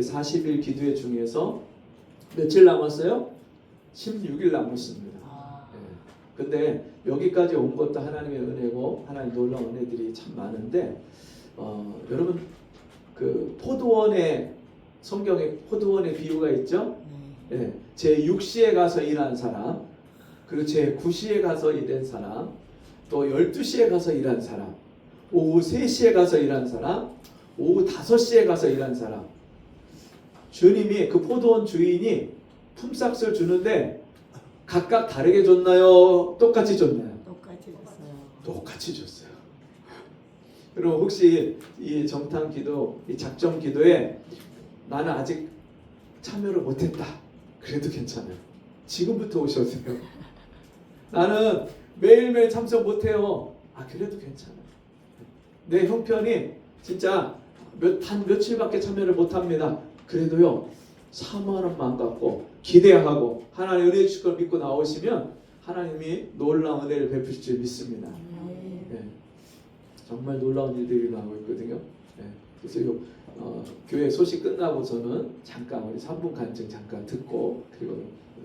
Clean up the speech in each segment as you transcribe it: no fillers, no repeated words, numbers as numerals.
40일 기도회 중에서 며칠 남았어요? 16일 남았습니다. 근데 여기까지 온 것도 하나님의 은혜고 하나님 놀라운 은혜들이 참 많은데 여러분 그 포도원에 성경에 포도원의 비유가 있죠? 제 6시에 가서 일한 사람, 그리고 제 9시에 가서 일한 사람, 또 12시에 가서 일한 사람, 오후 3시에 가서 일한 사람, 오후 5시에 가서 일한 사람. 주님이 그 포도원 주인이 품삯을 주는데 각각 다르게 줬나요? 똑같이 줬나요? 똑같이 줬어요. 똑같이 줬어요. 그리고 혹시 이 정탐 기도, 이 작정 기도에 나는 아직 참여를 못했다. 그래도 괜찮아요. 지금부터 오셔도요. 나는 매일매일 참석 못해요. 그래도 괜찮아요. 내 형편이 진짜 단 며칠밖에 참여를 못합니다. 그래도요. 4만 원만 갖고 기대하고 하나님 은혜 주실 걸 믿고 나오시면 하나님이 놀라운 은혜를 베푸실 줄 믿습니다. 정말 놀라운 일들이 나오고 있거든요. 그래서 교회 소식 끝나고서는 잠깐 우리 3분 간증 잠깐 듣고 그리고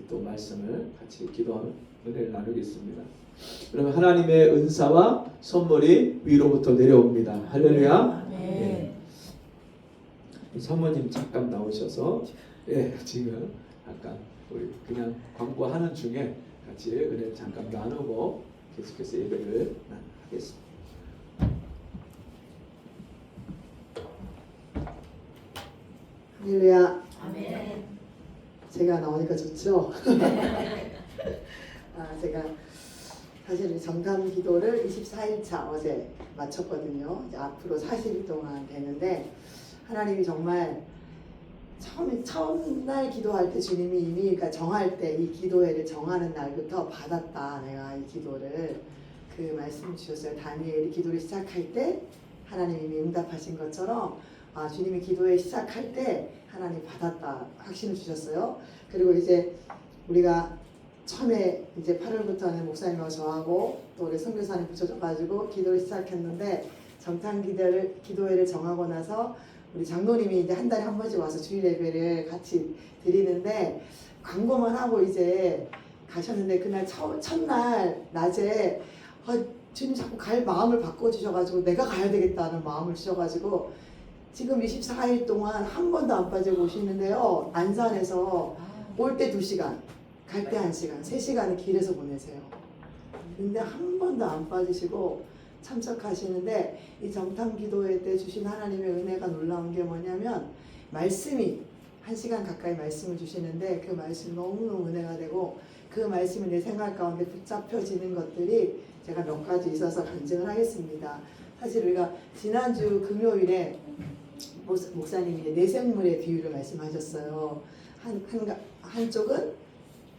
또 말씀을 같이 기도하는 은혜를 나누겠습니다. 그러면 하나님의 은사와 선물이 위로부터 내려옵니다. 할렐루야. 사모님 잠깐 나오셔서 지금 잠깐 우리 그냥 광고하는 중에 같이 은혜 잠깐 나누고 계속해서 예배를 하겠습니다. 할렐루야. 아멘. 제가 나오니까 좋죠? 제가 사실 정탐 기도를 24일차 어제 마쳤거든요. 이제 앞으로 40일 동안 되는데 하나님이 정말 처음날 기도할 때 주님이 이미 그러니까 정할 때 이 기도회를 정하는 날부터 받았다. 내가 이 기도를 그 말씀 주셨어요. 다니엘이 기도를 시작할 때 하나님이 이미 응답하신 것처럼 주님이 기도회 시작할 때 하나님 받았다 확신을 주셨어요. 그리고 이제 우리가 처음에 이제 8월부터는 목사님하고 저하고 또 우리 선교사님 붙여줘가지고 기도를 시작했는데 정탐 기도회를 정하고 나서 우리 장로님이 이제 한 달에 한 번씩 와서 주일 예배를 같이 드리는데 광고만 하고 이제 가셨는데 그날 첫날 낮에 주님 자꾸 갈 마음을 바꿔주셔가지고 내가 가야 되겠다는 마음을 주셔가지고 지금 24일 동안 한 번도 안 빠지고 오시는데요. 안산에서 올 때 2시간, 갈 때 1시간, 3시간을 길에서 보내세요. 근데 한 번도 안 빠지시고 참석하시는데 이 정탐 기도회 때 주신 하나님의 은혜가 놀라운 게 뭐냐면 말씀이 1시간 가까이 말씀을 주시는데 그 말씀이 너무너무 은혜가 되고 그 말씀이 내 생활 가운데 붙잡혀지는 것들이 제가 몇 가지 있어서 간증을 하겠습니다. 사실 우리가 지난주 금요일에 목사님이 내생물의 비유를 말씀하셨어요. 한쪽은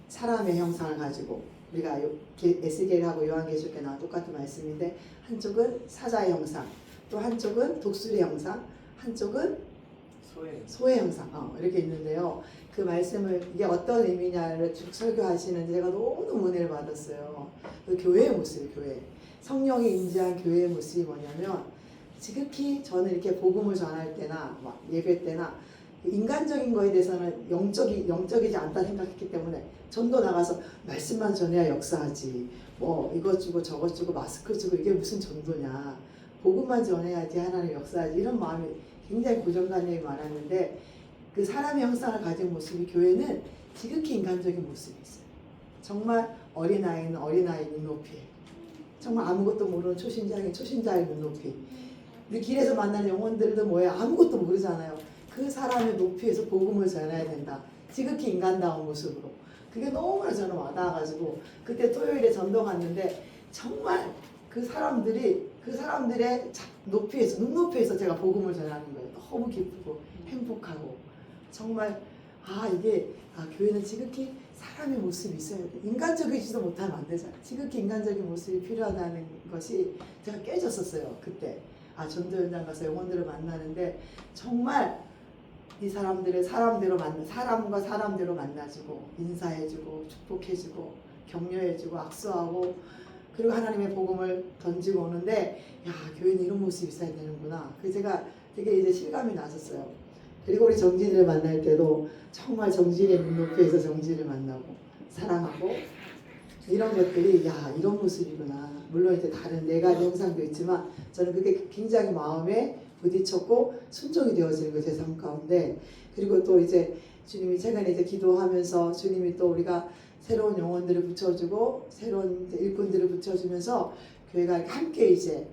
사람의 형상을 가지고 우리가 에스겔하고 요한계시록에 나온 똑같은 말씀인데 한쪽은 사자의 형상, 또 한쪽은 독수리 형상, 한쪽은 소의 형상 이렇게 있는데요. 그 말씀을 이게 어떤 의미냐를 쭉 설교하시는데 제가 너무 은혜를 받았어요. 그 교회의 모습이 교회. 성령이 임재한 교회의 모습이 뭐냐면 지극히 저는 이렇게 복음을 전할 때나 예배 때나 인간적인 거에 대해서는 영적이지 않다 생각했기 때문에 전도 나가서 말씀만 전해야 역사하지 뭐 이것 주고 저것 주고 마스크 주고 이게 무슨 전도냐 복음만 전해야지 하나님 역사하지 이런 마음이 굉장히 고정관념이 많았는데 그 사람의 형상을 가진 모습이 교회는 지극히 인간적인 모습이 있어요. 정말 어린아이는 어린아이 눈높이 정말 아무것도 모르는 초신자에게 초신자의 눈높이 우리 길에서 만나는 영혼들도 뭐예요? 아무것도 모르잖아요. 그 사람의 높이에서 복음을 전해야 된다. 지극히 인간다운 모습으로. 그게 너무나 저는 와닿아가지고 그때 토요일에 전도 갔는데 정말 그 사람들의 높이에서 눈높이에서 제가 복음을 전하는 거예요. 너무 기쁘고 행복하고 정말 교회는 지극히 사람의 모습이 있어야 돼. 인간적이지도 못하면 안 되잖아. 지극히 인간적인 모습이 필요하다는 것이 제가 깨졌었어요. 그때 전도 현장 가서 영혼들을 만나는데 정말 이 사람들을 사람과 사람대로 만나주고 인사해주고 축복해주고 격려해주고 악수하고 그리고 하나님의 복음을 던지고 오는데 교회는 이런 모습이 있어야 되는구나. 그래서 제가 되게 이제 실감이 났었어요. 그리고 우리 정진이를 만날 때도 정말 정진의 눈높이에서 정진이를 만나고 사랑하고 이런 것들이 야 이런 모습이구나. 물론 이제 다른 네 가지 형상도 있지만 저는 그게 굉장히 마음에 부딪혔고 순종이 되어지는 거 제 삶 가운데. 그리고 또 이제 주님이 최근에 이제 기도하면서 주님이 또 우리가 새로운 영혼들을 붙여주고 새로운 이제 일꾼들을 붙여주면서 교회가 이렇게 함께 이제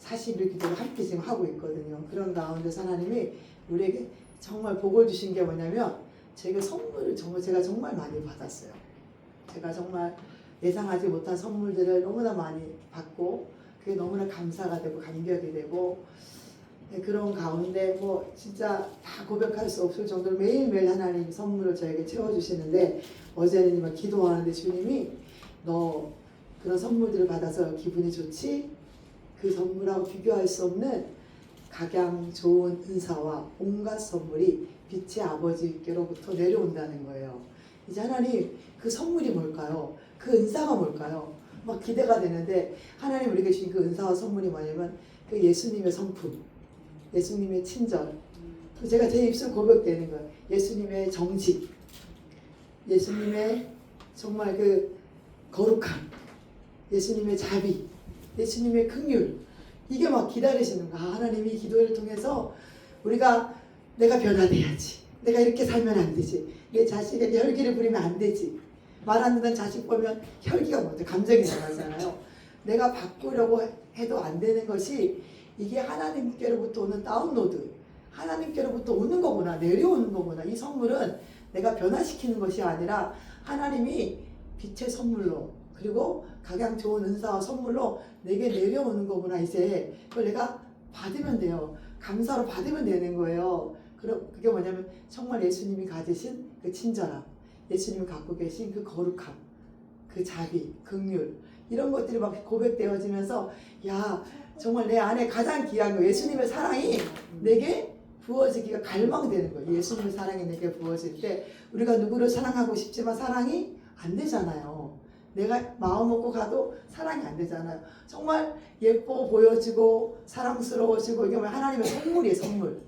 40일 기도를 함께 지금 하고 있거든요. 그런 가운데 하나님이 우리에게 정말 복을 주신 게 뭐냐면 제가 선물을 제가 정말 많이 받았어요. 제가 정말 예상하지 못한 선물들을 너무나 많이 받고 그게 너무나 감사가 되고 감격이 되고 그런 가운데 뭐 진짜 다 고백할 수 없을 정도로 매일매일 하나님 선물을 저에게 채워주시는데 어제는 막 기도하는데 주님이 너 그런 선물들을 받아서 기분이 좋지? 그 선물하고 비교할 수 없는 각양 좋은 은사와 온갖 선물이 빛의 아버지께로부터 내려온다는 거예요. 이제 하나님 그 선물이 뭘까요? 그 은사가 뭘까요? 막 기대가 되는데 하나님 우리에게 주신 그 은사와 선물이 뭐냐면 그 예수님의 성품, 예수님의 친절, 또 제가 제 입술 고백되는 거예요. 예수님의 정직, 예수님의 정말 그 거룩함, 예수님의 자비, 예수님의 긍휼, 이게 막 기다리시는 거야. 하나님이 기도를 통해서 우리가 내가 변화돼야지, 내가 이렇게 살면 안 되지, 내 자식에게 혈기를 부리면 안 되지. 말 안 듣는 자식 보면 혈기가 먼저 감정이 나가잖아요. 내가 바꾸려고 해도 안 되는 것이 이게 하나님께로부터 오는 다운로드, 하나님께로부터 오는 거구나, 내려오는 거구나. 이 선물은 내가 변화시키는 것이 아니라 하나님이 빛의 선물로 그리고 각양 좋은 은사와 선물로 내게 내려오는 거구나. 이제 그걸 내가 받으면 돼요. 감사로 받으면 되는 거예요. 그게 뭐냐면 정말 예수님이 가지신 그 친절함, 예수님이 갖고 계신 그 거룩함, 그 자비, 긍휼, 이런 것들이 막 고백되어지면서 야 정말 내 안에 가장 귀한 거 예수님의 사랑이 내게 부어지기가 갈망되는 거예요. 예수님의 사랑이 내게 부어질 때 우리가 누구를 사랑하고 싶지만 사랑이 안 되잖아요. 내가 마음 먹고 가도 사랑이 안 되잖아요. 정말 예뻐 보여지고 사랑스러워지고 이게 하나님의 선물이에요. 선물.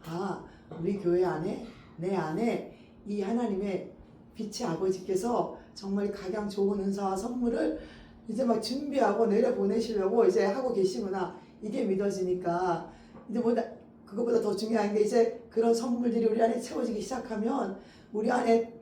아 우리 교회 안에 내 안에 이 하나님의 빛의 아버지께서 정말 각양 좋은 은사와 선물을 이제 막 준비하고 내려보내시려고 이제 하고 계시구나. 이게 믿어지니까 이제 그것보다 더 중요한 게 이제 그런 선물들이 우리 안에 채워지기 시작하면 우리 안에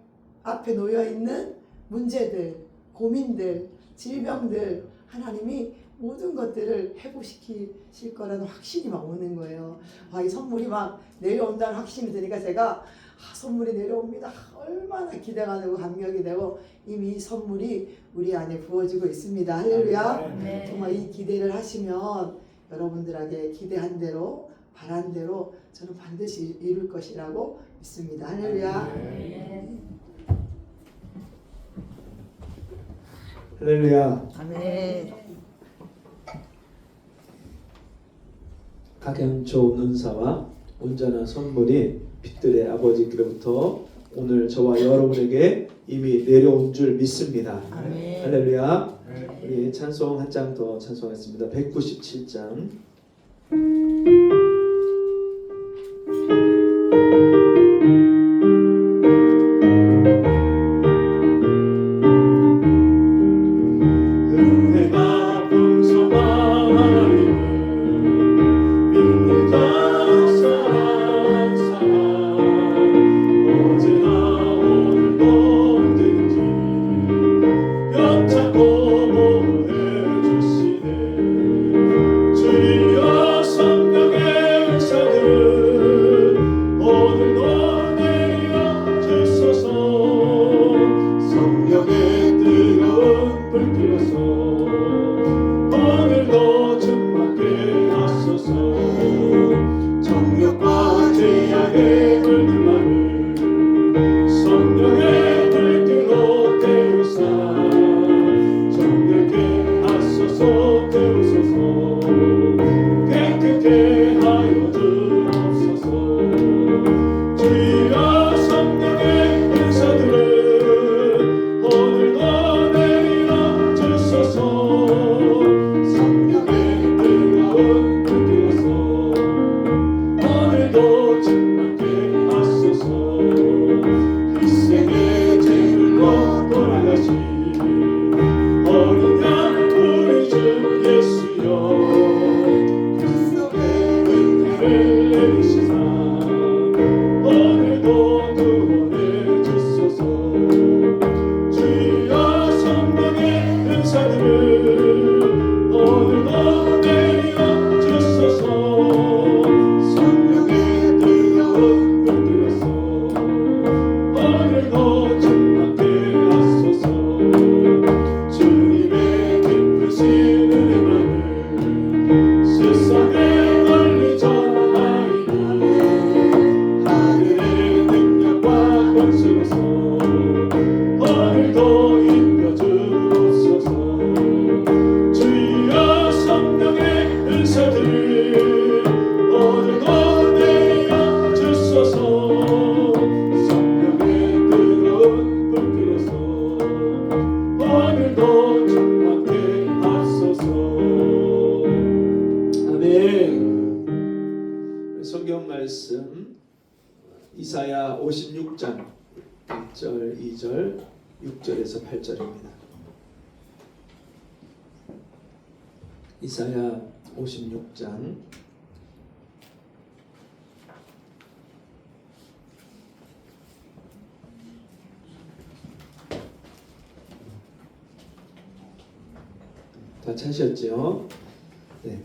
앞에 놓여있는 문제들, 고민들, 질병들 하나님이 모든 것들을 회복시키실 거라는 확신이 막 오는 거예요. 이 선물이 막 내려온다는 확신이 드니까 제가 선물이 내려옵니다. 얼마나 기대가 되고 감격이 되고 이미 이 선물이 우리 안에 부어지고 있습니다. 할렐루야. 네. 정말 이 기대를 하시면 여러분들에게 기대한 대로 바란 대로 저는 반드시 이룰 것이라고 믿습니다. 할렐루야. 네. 할렐루야. 아멘. 각양 좋은 은사와 온전한 선물이 빛들의 아버지께로부터 오늘 저와 여러분에게 이미 내려온 줄 믿습니다. 아멘. 할렐루야. 우리 찬송 한 장 더 찬송하겠습니다. 197장. 은혜가 풍성한 하나님을 믿는 자 사랑 어제나 오늘도 언제든지 변찮고 보호해 주시네 주여 성령의 이사야 56장 1절, 2절, 6절에서 8절입니다. 이사야 56장 다 찾으셨죠? 네.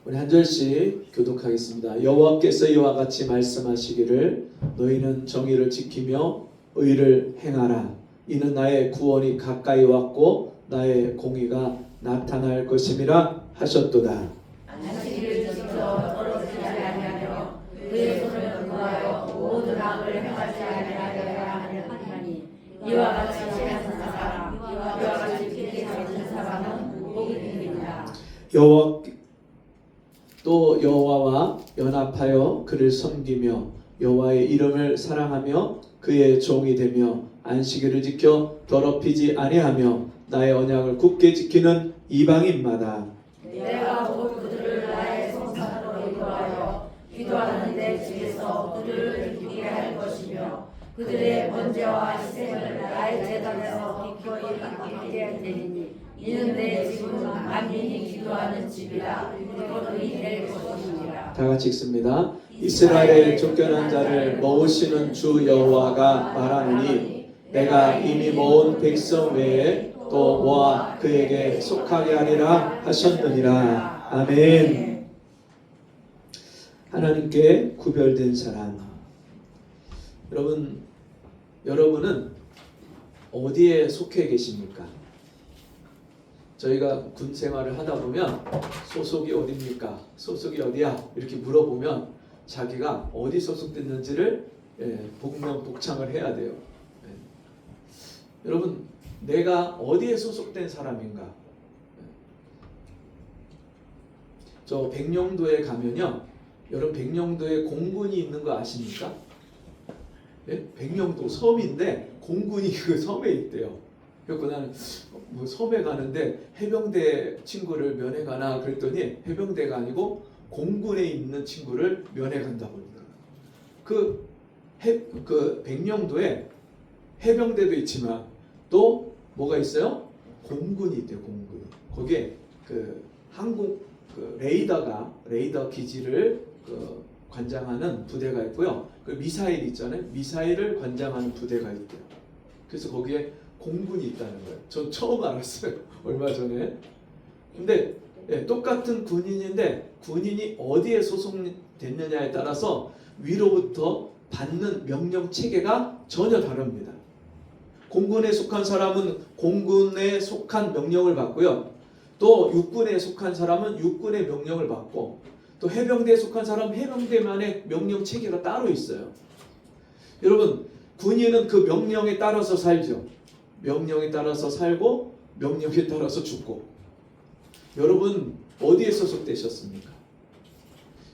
우리 한 절씩 교독하겠습니다. 여호와께서 이와 같이 말씀하시기를 너희는 정의를 지키며 의를 행하라. 이는 나의 구원이 가까이 왔고 나의 공의가 나타날 것임이라 하셨도다. 안식일을 지켜 떨어지지 아니하며 그의 손을 구하여 모든 악을 행하지 아니하여야 하니 이와 같이 하는 사람 이와 같이 빛이 잡는 사람은 복이 됩니다. 또 여호와와 연합하여 그를 섬기며 여호와의 이름을 사랑하며 그의 종이 되며 안식일을 지켜 더럽히지 아니하며 나의 언약을 굳게 지키는 이방인마다 내가 곧 그들을 나의 성산으로 인도하여 기도하는 내 집에서 그들을 기쁘게 할 것이며 그들의 번제와 희생을 나의 제단에서 기꺼이 받게 할 테니 이는 내 집은 만민이 기도하는 집이라 거룩이 될 것이니라. 다 같이 읽습니다. 이스라엘의 쫓겨난 자를 모으시는 주 여호와가 말하노니 내가 이미 모은 백성 외에 또 모아 그에게 속하게 하리라 하셨느니라. 아멘. 하나님께 구별된 사람. 여러분은 어디에 속해 계십니까? 저희가 군 생활을 하다 보면 소속이 어디입니까? 소속이 어디야? 이렇게 물어보면 자기가 어디 소속됐는지를 복명복창을 해야 돼요. 여러분, 내가 어디에 소속된 사람인가? 저 백령도에 가면요, 여러분 백령도에 공군이 있는 거 아십니까? 백령도 섬인데 공군이 그 섬에 있대요. 그래서 나는 뭐 섬에 가는데 해병대 친구를 면회 가나 그랬더니 해병대가 아니고 공군에 있는 친구를 면회 간다고 그러더라고요. 그 백령도에 해병대도 있지만 또 뭐가 있어요? 공군이 있대요. 공군. 거기에 그 한국 레이더 기지를 관장하는 부대가 있고요. 그 미사일 있잖아요. 미사일을 관장하는 부대가 있대요. 그래서 거기에 공군이 있다는 거예요. 전 처음 알았어요. 얼마 전에. 근데 똑같은 군인인데 군인이 어디에 소속됐느냐에 따라서 위로부터 받는 명령 체계가 전혀 다릅니다. 공군에 속한 사람은 공군에 속한 명령을 받고요. 또 육군에 속한 사람은 육군의 명령을 받고 또 해병대에 속한 사람은 해병대만의 명령 체계가 따로 있어요. 여러분, 군인은 그 명령에 따라서 살죠. 명령에 따라서 살고 명령에 따라서 죽고. 여러분 어디에 소속되셨습니까?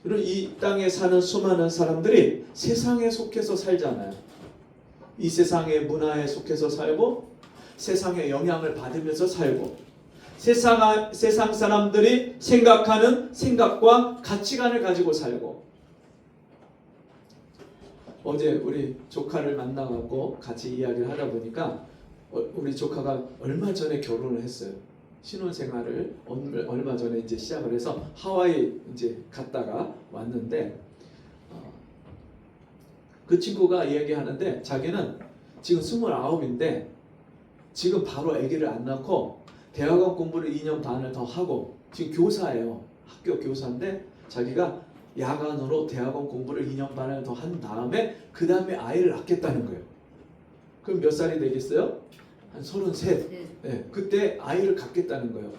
여러분 이 땅에 사는 수많은 사람들이 세상에 속해서 살잖아요. 이 세상의 문화에 속해서 살고 세상의 영향을 받으면서 살고 세상 사람들이 생각하는 생각과 가치관을 가지고 살고. 어제 우리 조카를 만나갖고 같이 이야기를 하다 보니까 우리 조카가 얼마 전에 결혼을 했어요. 신혼생활을 얼마 전에 이제 시작을 해서 하와이 이제 갔다가 왔는데 그 친구가 이야기하는데 자기는 지금 29인데 지금 바로 아기를 안 낳고 대학원 공부를 2년 반을 더 하고 지금 교사예요. 학교 교사인데 자기가 야간으로 대학원 공부를 2년 반을 더 한 다음에 그 다음에 아이를 낳겠다는 거예요. 그럼 몇 살이 되겠어요? 한 33. 네, 그때 아이를 갖겠다는 거예요.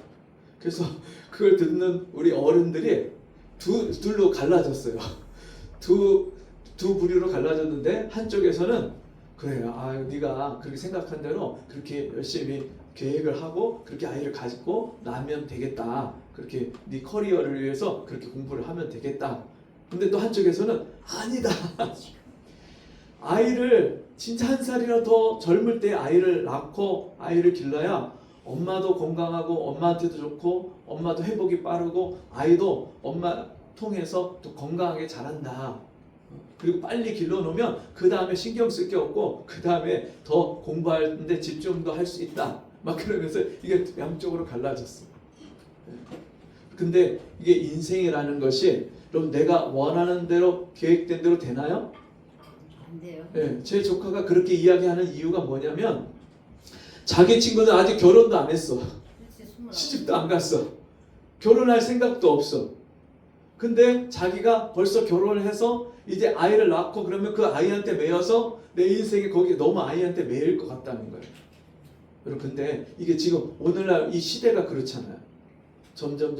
그래서 그걸 듣는 우리 어른들이 둘로 갈라졌어요. 두 부류로 갈라졌는데 한쪽에서는 그래요. 네가 그렇게 생각한 대로 그렇게 열심히 계획을 하고 그렇게 아이를 가지고 낳으면 되겠다. 그렇게 네 커리어를 위해서 그렇게 공부를 하면 되겠다. 근데 또 한쪽에서는 아니다. 아이를 진짜 한 살이라 더 젊을 때 아이를 낳고 아이를 길러야 엄마도 건강하고 엄마한테도 좋고 엄마도 회복이 빠르고 아이도 엄마 통해서 또 건강하게 자란다. 그리고 빨리 길러놓으면 그 다음에 신경 쓸 게 없고 그 다음에 더 공부하는데 집중도 할 수 있다. 막 그러면서 이게 양쪽으로 갈라졌어요. 근데 이게 인생이라는 것이 여러분 내가 원하는 대로 계획된 대로 되나요? 안 돼요. 네, 제 조카가 그렇게 이야기하는 이유가 뭐냐면 자기 친구는 아직 결혼도 안 했어. 그렇지, 29. 시집도 안 갔어. 결혼할 생각도 없어. 근데 자기가 벌써 결혼을 해서 이제 아이를 낳고 그러면 그 아이한테 매여서 내 인생이 거기에 너무 아이한테 매일 것 같다는 거예요. 여러분 근데 이게 지금 오늘날 이 시대가 그렇잖아요. 점점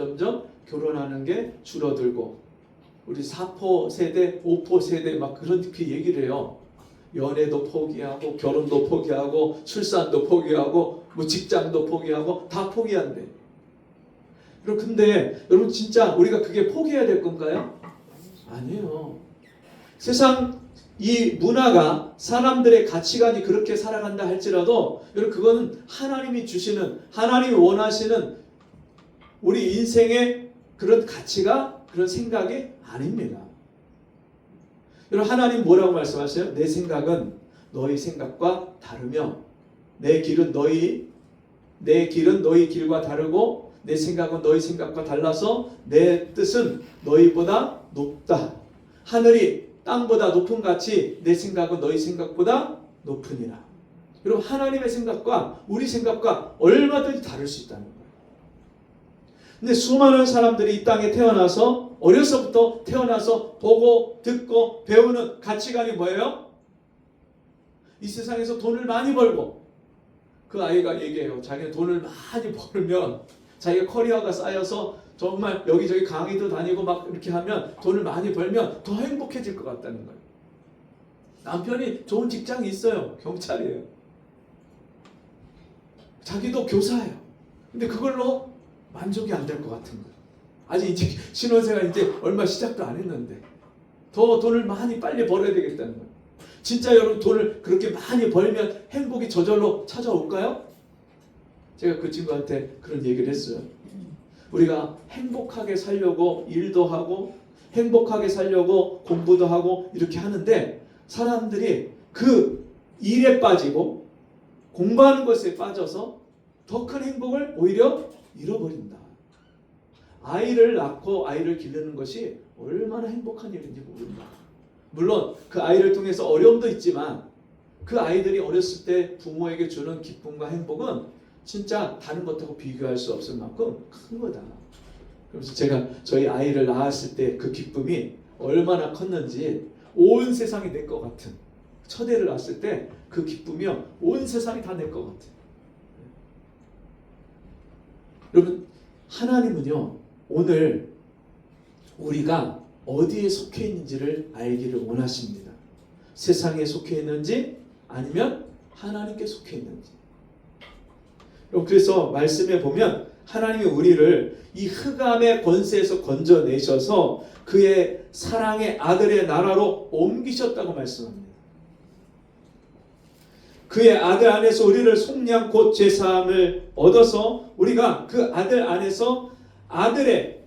결혼하는 게 줄어들고 우리 4포 세대, 5포 세대 막 그렇게 얘기를 해요. 연애도 포기하고 결혼도 포기하고 출산도 포기하고 뭐 직장도 포기하고 다 포기한대. 근데 여러분 진짜 우리가 그게 포기해야 될 건가요? 아니에요. 세상 이 문화가 사람들의 가치관이 그렇게 살아간다 할지라도 여러분 그거는 하나님이 주시는 하나님이 원하시는 우리 인생의 그런 가치가 그런 생각이 아닙니다. 여러분 하나님 뭐라고 말씀하세요? 내 생각은 너희 생각과 다르며 내 길은 너희 길과 다르고 내 생각은 너희 생각과 달라서 내 뜻은 너희보다 높다. 하늘이 땅보다 높은 같이 내 생각은 너희 생각보다 높으니라. 여러분 하나님의 생각과 우리 생각과 얼마든지 다를 수 있다는 거예요. 근데 수많은 사람들이 이 땅에 태어나서 어려서부터 태어나서 보고 듣고 배우는 가치관이 뭐예요? 이 세상에서 돈을 많이 벌고 그 아이가 얘기해요. 자기는 돈을 많이 벌면 자기가 커리어가 쌓여서 정말 여기저기 강의도 다니고 막 이렇게 하면 돈을 많이 벌면 더 행복해질 것 같다는 거예요. 남편이 좋은 직장이 있어요. 경찰이에요. 자기도 교사예요. 근데 그걸로 만족이 안 될 것 같은 거예요. 아직 이제 신혼생활 이제 얼마 시작도 안 했는데 더 돈을 많이 빨리 벌어야 되겠다는 거예요. 진짜 여러분 돈을 그렇게 많이 벌면 행복이 저절로 찾아올까요? 제가 그 친구한테 그런 얘기를 했어요. 우리가 행복하게 살려고 일도 하고 행복하게 살려고 공부도 하고 이렇게 하는데 사람들이 그 일에 빠지고 공부하는 것에 빠져서 더 큰 행복을 오히려 잃어버린다. 아이를 낳고 아이를 기르는 것이 얼마나 행복한 일인지 모른다. 물론 그 아이를 통해서 어려움도 있지만 그 아이들이 어렸을 때 부모에게 주는 기쁨과 행복은 진짜 다른 것하고 비교할 수 없을 만큼 큰 거다. 그래서 제가 저희 아이를 낳았을 때 그 기쁨이 얼마나 컸는지 온 세상이 내 것 같은 첫애를 낳았을 때 그 기쁨이요 온 세상이 다 내 것 같아요. 여러분 하나님은요 오늘 우리가 어디에 속해 있는지를 알기를 원하십니다. 세상에 속해 있는지 아니면 하나님께 속해 있는지. 그래서 말씀에 보면 하나님이 우리를 이 흑암의 권세에서 건져내셔서 그의 사랑의 아들의 나라로 옮기셨다고 말씀합니다. 그의 아들 안에서 우리를 속량 곧 제사함을 얻어서 우리가 그 아들 안에서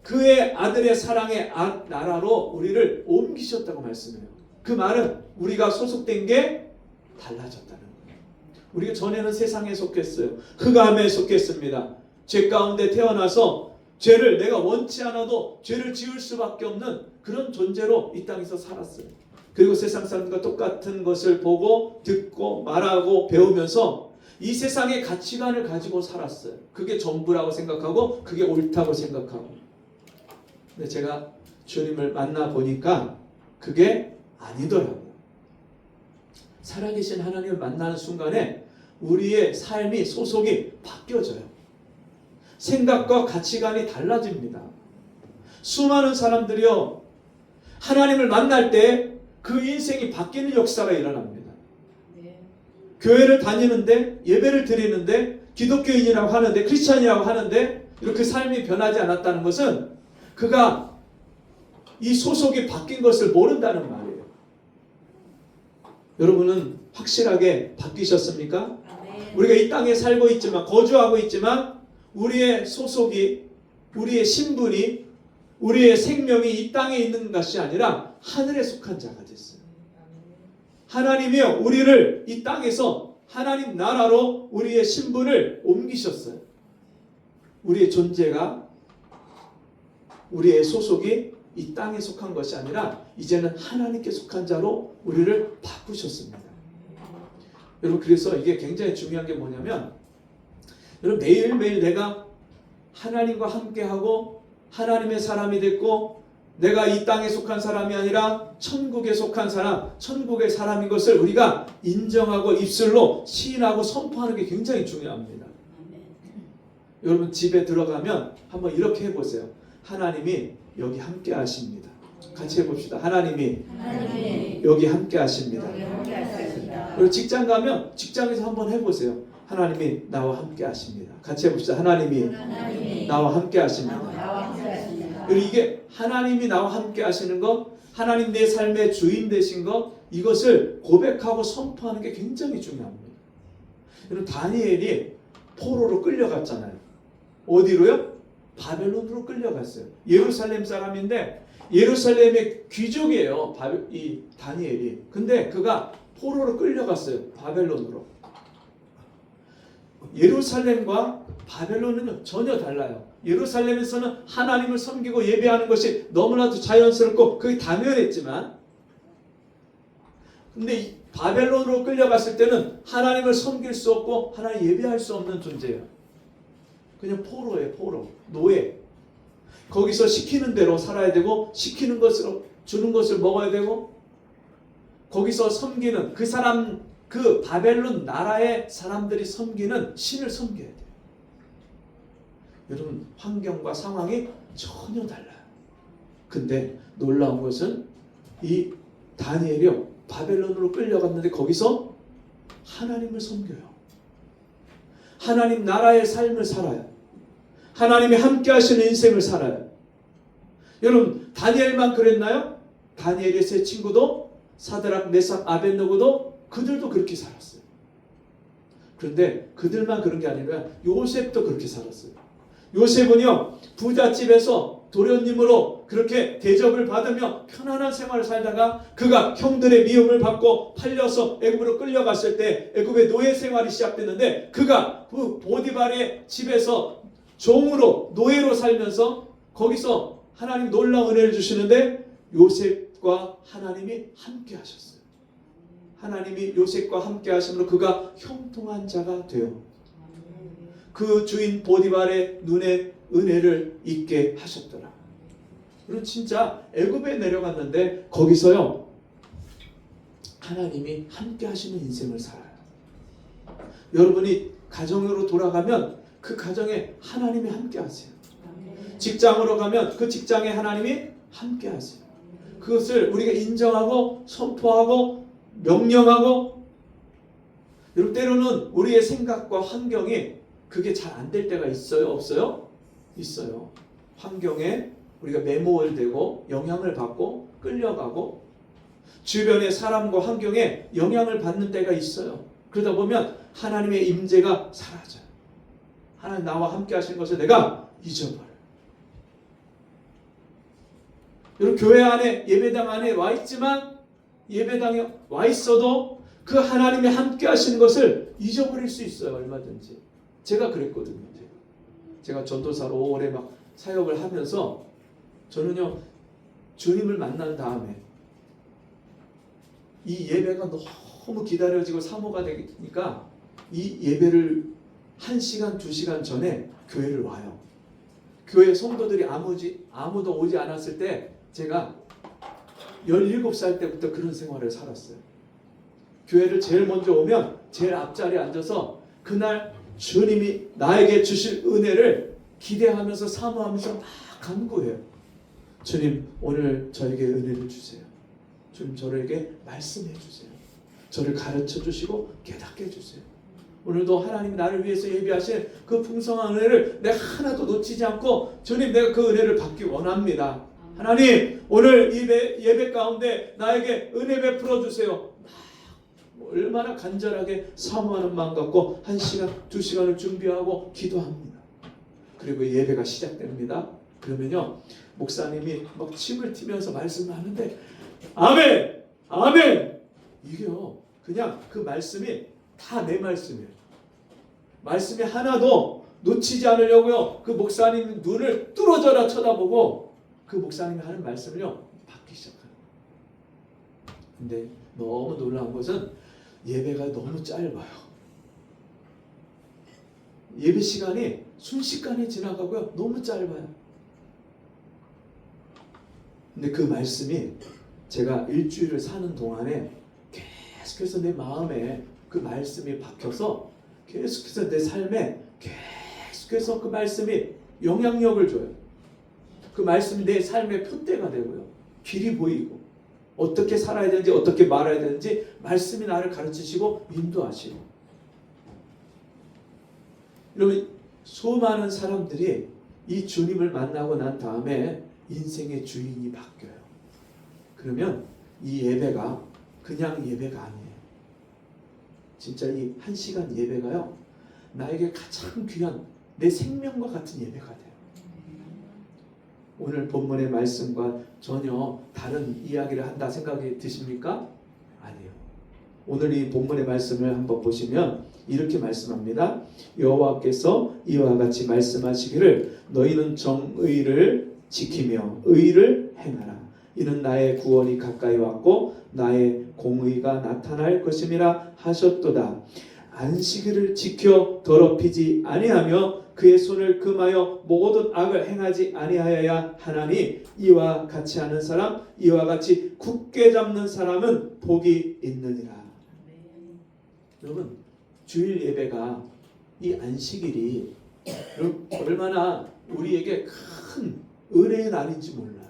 그의 아들의 사랑의 나라로 우리를 옮기셨다고 말씀해요. 그 말은 우리가 소속된 게 달라졌다는 거예요. 우리가 전에는 세상에 속했어요. 흑암에 속했습니다. 죄 가운데 태어나서 죄를 내가 원치 않아도 죄를 지을 수밖에 없는 그런 존재로 이 땅에서 살았어요. 그리고 세상 사람들과 똑같은 것을 보고 듣고 말하고 배우면서 이 세상의 가치관을 가지고 살았어요. 그게 전부라고 생각하고 그게 옳다고 생각하고. 근데 제가 주님을 만나 보니까 그게 아니더라고요. 살아계신 하나님을 만나는 순간에 우리의 삶이 소속이 바뀌어져요. 생각과 가치관이 달라집니다. 수많은 사람들이요 하나님을 만날 때 그 인생이 바뀌는 역사가 일어납니다. 네. 교회를 다니는데 예배를 드리는데 기독교인이라고 하는데 크리스찬이라고 하는데 이렇게 삶이 변하지 않았다는 것은 그가 이 소속이 바뀐 것을 모른다는 말이에요. 여러분은 확실하게 바뀌셨습니까? 아멘. 우리가 이 땅에 살고 있지만 거주하고 있지만 우리의 소속이 우리의 신분이 우리의 생명이 이 땅에 있는 것이 아니라 하늘에 속한 자가 됐어요. 하나님이요 우리를 이 땅에서 하나님 나라로 우리의 신분을 옮기셨어요. 우리의 존재가 우리의 소속이 이 땅에 속한 것이 아니라 이제는 하나님께 속한 자로 우리를 바꾸셨습니다. 여러분 그래서 이게 굉장히 중요한 게 뭐냐면 여러분 매일매일 내가 하나님과 함께하고 하나님의 사람이 됐고 내가 이 땅에 속한 사람이 아니라 천국에 속한 사람, 천국의 사람인 것을 우리가 인정하고 입술로 시인하고 선포하는 게 굉장히 중요합니다. 여러분 집에 들어가면 한번 이렇게 해보세요. 하나님이 여기 함께 하십니다. 같이 해봅시다. 하나님이 여기 함께 하십니다. 그리고 직장 가면 직장에서 한번 해보세요. 하나님이 나와 함께 하십니다. 같이 해봅시다. 하나님이 나와 함께 하십니다. 그리고 이게 하나님이 나와 함께 하시는 것, 하나님 내 삶의 주인 되신 것, 이것을 고백하고 선포하는 게 굉장히 중요합니다. 여러분 다니엘이 포로로 끌려갔잖아요. 어디로요? 바벨론으로 끌려갔어요. 예루살렘 사람인데 예루살렘의 귀족이에요. 이 다니엘이. 근데 그가 포로로 끌려갔어요. 바벨론으로. 예루살렘과 바벨론은 전혀 달라요. 예루살렘에서는 하나님을 섬기고 예배하는 것이 너무나도 자연스럽고 그게 당연했지만 근데 이 바벨론으로 끌려갔을 때는 하나님을 섬길 수 없고 하나님 예배할 수 없는 존재예요. 그냥 포로예요. 포로. 노예. 거기서 시키는 대로 살아야 되고 시키는 것으로 주는 것을 먹어야 되고 거기서 섬기는 그 사람 그 바벨론 나라의 사람들이 섬기는 신을 섬겨야 돼요. 여러분 환경과 상황이 전혀 달라요. 근데 놀라운 것은 이 다니엘이 바벨론으로 끌려갔는데 거기서 하나님을 섬겨요. 하나님 나라의 삶을 살아요. 하나님이 함께 하시는 인생을 살아요. 여러분 다니엘만 그랬나요? 다니엘의 세 친구도 사드락, 메삭, 아벳느고도 그들도 그렇게 살았어요. 그런데 그들만 그런 게 아니라 요셉도 그렇게 살았어요. 요셉은요 부잣집에서 도련님으로 그렇게 대접을 받으며 편안한 생활을 살다가 그가 형들의 미움을 받고 팔려서 애굽으로 끌려갔을 때 애굽의 노예 생활이 시작됐는데 그가 그 보디발의 집에서 종으로 노예로 살면서 거기서 하나님 놀라운 은혜를 주시는데 요셉과 하나님이 함께 하셨어요. 하나님이 요셉과 함께 하심으로 그가 형통한 자가 되어 그 주인 보디발의 눈에 은혜를 있게 하셨더라. 그리고 진짜 애굽에 내려갔는데 거기서요 하나님이 함께 하시는 인생을 살아요. 여러분이 가정으로 돌아가면 그 가정에 하나님이 함께 하세요. 직장으로 가면 그 직장에 하나님이 함께 하세요. 그것을 우리가 인정하고 선포하고 명령하고 여러분 때로는 우리의 생각과 환경이 그게 잘 안 될 때가 있어요? 없어요? 있어요. 환경에 우리가 매몰되고 영향을 받고 끌려가고 주변의 사람과 환경에 영향을 받는 때가 있어요. 그러다 보면 하나님의 임재가 사라져요. 하나님 나와 함께 하신 것을 내가 잊어버려요. 여러분 교회 안에 예배당 안에 와 있지만 예배당에 와 있어도 그 하나님이 함께 하시는 것을 잊어버릴 수 있어요. 얼마든지. 제가 그랬거든요. 제가 전도사로 오래 막 사역을 하면서 저는요 주님을 만난 다음에 이 예배가 너무 기다려지고 사모가 되니까 이 예배를 1시간, 2시간 전에 교회를 와요. 교회 성도들이 아무도 오지 않았을 때 제가 17살 때부터 그런 생활을 살았어요. 교회를 제일 먼저 오면 제일 앞자리에 앉아서 그날 주님이 나에게 주실 은혜를 기대하면서 사모하면서 막 간구해요. 주님 오늘 저에게 은혜를 주세요. 주님 저에게 말씀해 주세요. 저를 가르쳐 주시고 깨닫게 해주세요. 오늘도 하나님 나를 위해서 예비하신 그 풍성한 은혜를 내가 하나도 놓치지 않고 주님 내가 그 은혜를 받기 원합니다. 하나님 오늘 예배 가운데 나에게 은혜 베풀어 주세요. 얼마나 간절하게 사모하는 마음 갖고 1시간, 2시간을 준비하고 기도합니다. 그리고 예배가 시작됩니다. 그러면요 목사님이 막 침을 튀면서 말씀을 하는데 아멘! 아멘! 이게요 그냥 그 말씀이 다 내 말씀이에요. 말씀이 하나도 놓치지 않으려고요 그 목사님 눈을 뚫어져라 쳐다보고 그 목사님이 하는 말씀을요 받기 시작해요. 근데 너무 놀라운 것은 예배가 너무 짧아요. 예배 시간이 순식간에 지나가고요 너무 짧아요. 근데 그 말씀이 제가 일주일을 사는 동안에 계속해서 내 마음에 그 말씀이 박혀서 계속해서 내 삶에 계속해서 그 말씀이 영향력을 줘요. 그 말씀이 내 삶의 표대가 되고요 길이 보이고 어떻게 살아야 되는지 어떻게 말해야 되는지 말씀이 나를 가르치시고 인도하시고. 여러분 수많은 사람들이 이 주님을 만나고 난 다음에 인생의 주인이 바뀌어요. 그러면 이 예배가 그냥 예배가 아니에요. 진짜 이 1시간 예배가요 나에게 가장 귀한 내 생명과 같은 예배가 돼요. 오늘 본문의 말씀과 전혀 다른 이야기를 한다 생각이 드십니까? 아니에요. 오늘 이 본문의 말씀을 한번 보시면 이렇게 말씀합니다. 여호와께서 이와 같이 말씀하시기를 너희는 정의를 지키며 의를 행하라. 이는 나의 구원이 가까이 왔고 나의 공의가 나타날 것임이라 하셨도다. 안식일을 지켜 더럽히지 아니하며 그의 손을 금하여 모든 악을 행하지 아니하여야 하나니 이와 같이 하는 사람 이와 같이 굳게 잡는 사람은 복이 있느니라. 여러분 주일 예배가 이 안식일이 얼마나 우리에게 큰 은혜의 날인지 몰라요.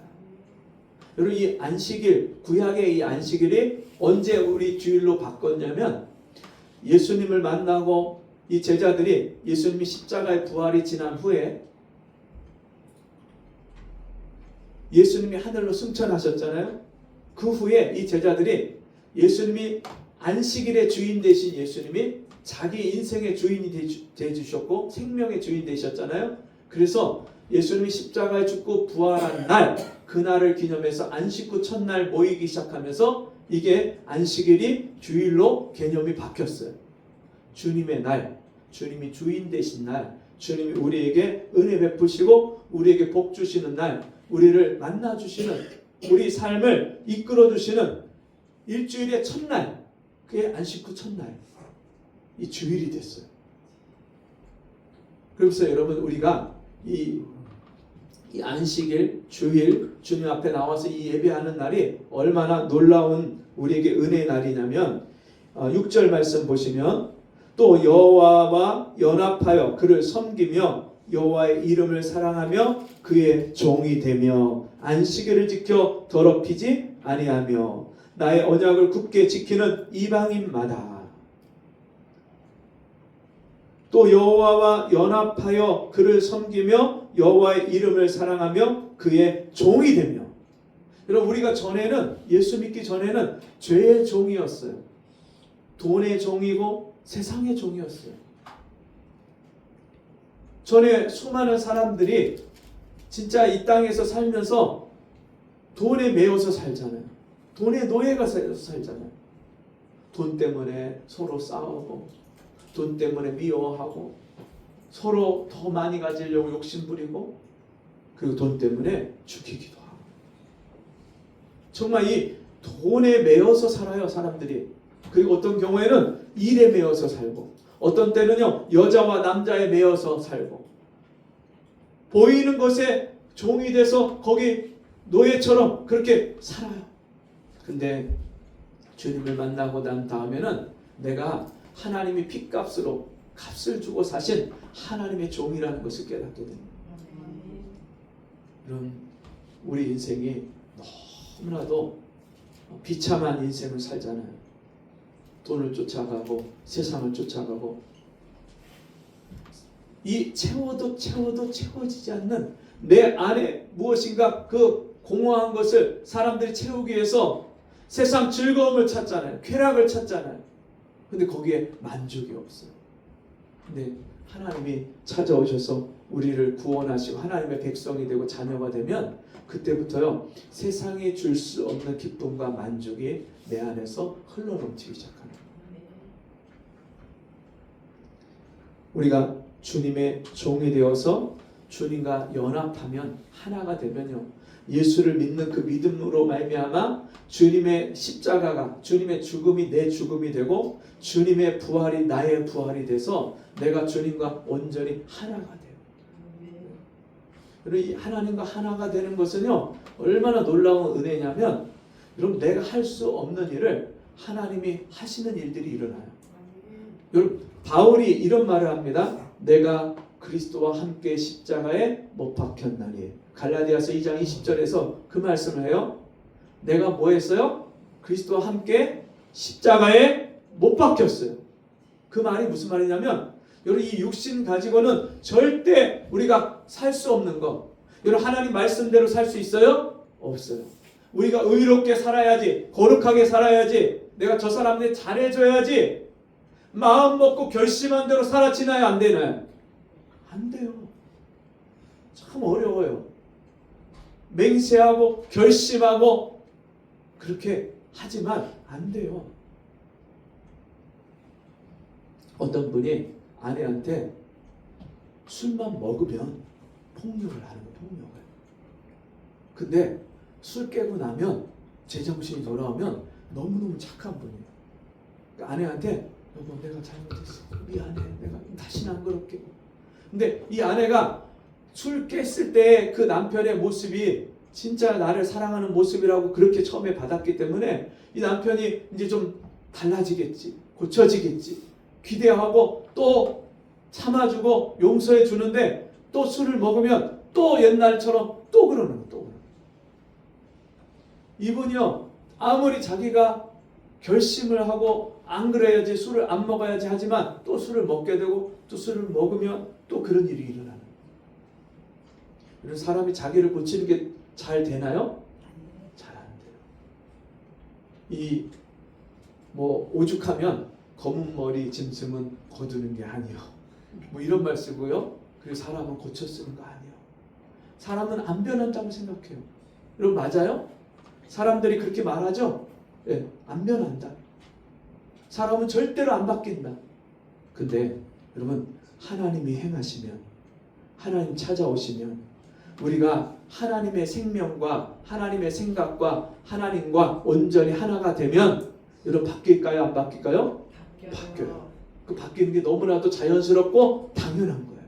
여러분 이 안식일 구약의 이 안식일이 언제 우리 주일로 바꿨냐면 예수님을 만나고 이 제자들이 예수님이 십자가의 부활이 지난 후에 예수님이 하늘로 승천하셨잖아요. 그 후에 이 제자들이 예수님이 안식일의 주인 되신 예수님이 자기 인생의 주인이 되주셨고 생명의 주인 되셨잖아요. 그래서 예수님이 십자가에 죽고 부활한 날 그날을 기념해서 안식 후 첫날 모이기 시작하면서 이게 안식일이 주일로 개념이 바뀌었어요. 주님의 날, 주님이 주인 되신 날, 주님이 우리에게 은혜 베푸시고 우리에게 복 주시는 날, 우리를 만나 주시는 우리 삶을 이끌어 주시는 일주일의 첫날, 그게 안식 후 첫날, 이 주일이 됐어요. 그래서 여러분 우리가 이 안식일, 주일, 주님 앞에 나와서 이 예배하는 날이 얼마나 놀라운 우리에게 은혜의 날이냐면 6절 말씀 보시면 또 여호와와 연합하여 그를 섬기며 여호와의 이름을 사랑하며 그의 종이 되며 안식일을 지켜 더럽히지 아니하며 나의 언약을 굳게 지키는 이방인마다 또 여호와와 연합하여 그를 섬기며 여호와의 이름을 사랑하며 그의 종이 되며. 여러분 우리가 전에는 예수 믿기 전에는 죄의 종이었어요. 돈의 종이고 세상의 종이었어요. 전에 수많은 사람들이 진짜 이 땅에서 살면서 돈에 매여서 살잖아요. 돈의 노예가 살잖아요. 돈 때문에 서로 싸우고 돈 때문에 미워하고 서로 더 많이 가지려고 욕심부리고 그리고 돈 때문에 죽이기도 하고 정말 이 돈에 매여서 살아요 사람들이. 그리고 어떤 경우에는 일에 매여서 살고 어떤 때는요 여자와 남자에 매여서 살고 보이는 것에 종이 돼서 거기 노예처럼 그렇게 살아요. 근데 주님을 만나고 난 다음에는 내가 하나님이 핏값으로 값을 주고 사신 하나님의 종이라는 것을 깨닫게 됩니다. 이런 우리 인생이 너무나도 비참한 인생을 살잖아요. 돈을 쫓아가고 세상을 쫓아가고 이 채워도 채워지지 않는 내 안에 무엇인가 그 공허한 것을 사람들이 채우기 위해서 세상 즐거움을 찾잖아요. 쾌락을 찾잖아요. 근데 거기에 만족이 없어요. 근데 하나님이 찾아오셔서 우리를 구원하시고 하나님의 백성이 되고 자녀가 되면 그때부터요 세상이 줄 수 없는 기쁨과 만족이 내 안에서 흘러넘치기 시작하는 거예요. 우리가 주님의 종이 되어서 주님과 연합하면 하나가 되면요 예수를 믿는 그 믿음으로 말미암아 주님의 십자가가 주님의 죽음이 내 죽음이 되고 주님의 부활이 나의 부활이 돼서 내가 주님과 온전히 하나가 돼요. 그리고 이 하나님과 하나가 되는 것은요 얼마나 놀라운 은혜냐면 여러분 내가 할 수 없는 일을 하나님이 하시는 일들이 일어나요. 여러분 바울이 이런 말을 합니다. 내가 그리스도와 함께 십자가에 못 박혔나니. 갈라디아서 2장 20절에서 그 말씀을 해요. 내가 뭐 했어요? 그리스도와 함께 십자가에 못 박혔어요. 그 말이 무슨 말이냐면 여러분 이 육신 가지고는 절대 우리가 살 수 없는 거. 여러분 하나님 말씀대로 살 수 있어요? 없어요. 우리가 의롭게 살아야지, 거룩하게 살아야지, 내가 저 사람한테 잘해줘야지, 마음 먹고 결심한 대로 살아 지나야 안 되나요? 안 돼요. 참 어려워요. 맹세하고 결심하고 그렇게 하지만 안 돼요. 어떤 분이 아내한테 술만 먹으면 폭력을 하는 거예요. 폭력을. 근데 술 깨고 나면 제정신이 돌아오면 너무너무 착한 분이에요. 그러니까 아내한테 여보 내가 잘못했어. 미안해. 내가 다시는 안 그럴게. 근데 이 아내가 술 깼을 때 그 남편의 모습이 진짜 나를 사랑하는 모습이라고 그렇게 처음에 받았기 때문에 이 남편이 이제 좀 달라지겠지. 고쳐지겠지. 기대하고 또 참아주고 용서해 주는데 또 술을 먹으면 또 옛날처럼 또 그러는 거예요. 또 그러는 거예요. 이분이요. 아무리 자기가 결심을 하고 안 그래야지 술을 안 먹어야지 하지만 또 술을 먹게 되고 또 술을 먹으면 또 그런 일이 일어나는 거예요. 이런 사람이 자기를 고치는 게 잘 되나요? 잘 안 돼요. 이 뭐 오죽하면 검은 머리 짐승은 거두는 게 아니요. 뭐 이런 말 쓰고요. 그리고 사람은 고쳐 쓰는 거 아니요. 사람은 안 변한다고 생각해요. 여러분 맞아요? 사람들이 그렇게 말하죠? 예, 안 변한다. 사람은 절대로 안 바뀐다. 근데 여러분 하나님이 행하시면 하나님 찾아오시면 우리가 하나님의 생명과 하나님의 생각과 하나님과 온전히 하나가 되면 여러분 바뀔까요? 안 바뀔까요? 바뀌어요. 그 바뀌는 게 너무나도 자연스럽고 당연한 거예요.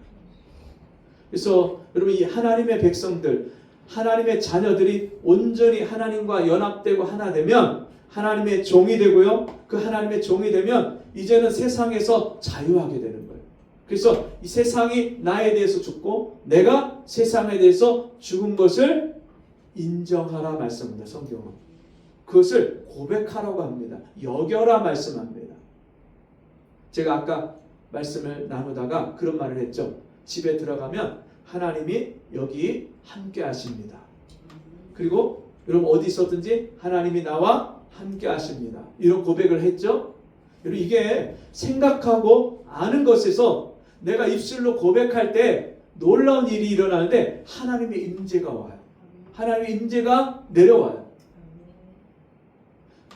그래서 여러분 이 하나님의 백성들, 하나님의 자녀들이 온전히 하나님과 연합되고 하나 되면 하나님의 종이 되고요. 그 하나님의 종이 되면 이제는 세상에서 자유하게 되는 거예요. 그래서 이 세상이 나에 대해서 죽고 내가 세상에 대해서 죽은 것을 인정하라 말씀합니다. 성경은. 그것을 고백하라고 합니다. 여겨라 말씀합니다. 제가 아까 말씀을 나누다가 그런 말을 했죠. 집에 들어가면 하나님이 여기 함께 하십니다. 그리고 여러분 어디 있었든지 하나님이 나와 함께 하십니다. 이런 고백을 했죠. 여러분 이게 생각하고 아는 것에서 내가 입술로 고백할 때 놀라운 일이 일어나는데 하나님의 임재가 와요. 하나님의 임재가 내려와요.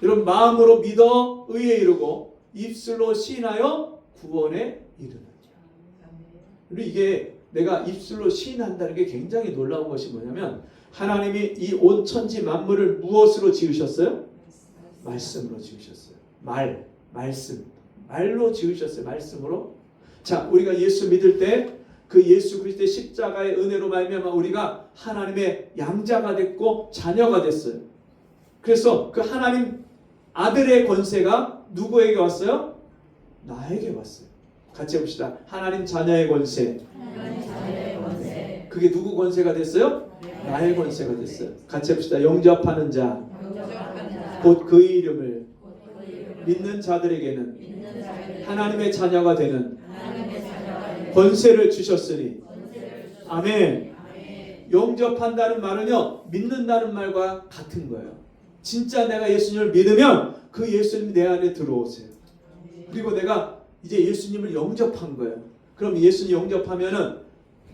여러분 마음으로 믿어 의에 이르고 입술로 시인하여 구원에 이르는. 그리고 이게 내가 입술로 시인한다는 게 굉장히 놀라운 것이 뭐냐면 하나님이 이 온 천지 만물을 무엇으로 지으셨어요? 말씀으로 지으셨어요. 말씀. 말로 지으셨어요. 말씀으로. 자, 우리가 예수 믿을 때 그 예수 그리스도의 십자가의 은혜로 말미암아 우리가 하나님의 양자가 됐고 자녀가 됐어요. 그래서 그 하나님 아들의 권세가 누구에게 왔어요? 나에게 왔어요. 같이 해봅시다. 하나님 자녀의 권세. 하나님 자녀의 권세. 그게 누구 권세가 됐어요? 나의 권세가 됐어요. 같이 해봅시다. 영접하는 자. 영접하는 자. 곧 그의 이름을 곧 그 이름을 믿는 자들에게는 믿는 자에게 하나님의 자녀가 되는 하나님의 자녀가 되는 권세를 주셨으니. 권세를 주셨으니. 아멘. 아멘. 영접한다는 말은요, 믿는다는 말과 같은 거예요. 진짜 내가 예수님을 믿으면 그 예수님이 내 안에 들어오세요. 그리고 내가 이제 예수님을 영접한 거예요. 그럼 예수님 영접하면은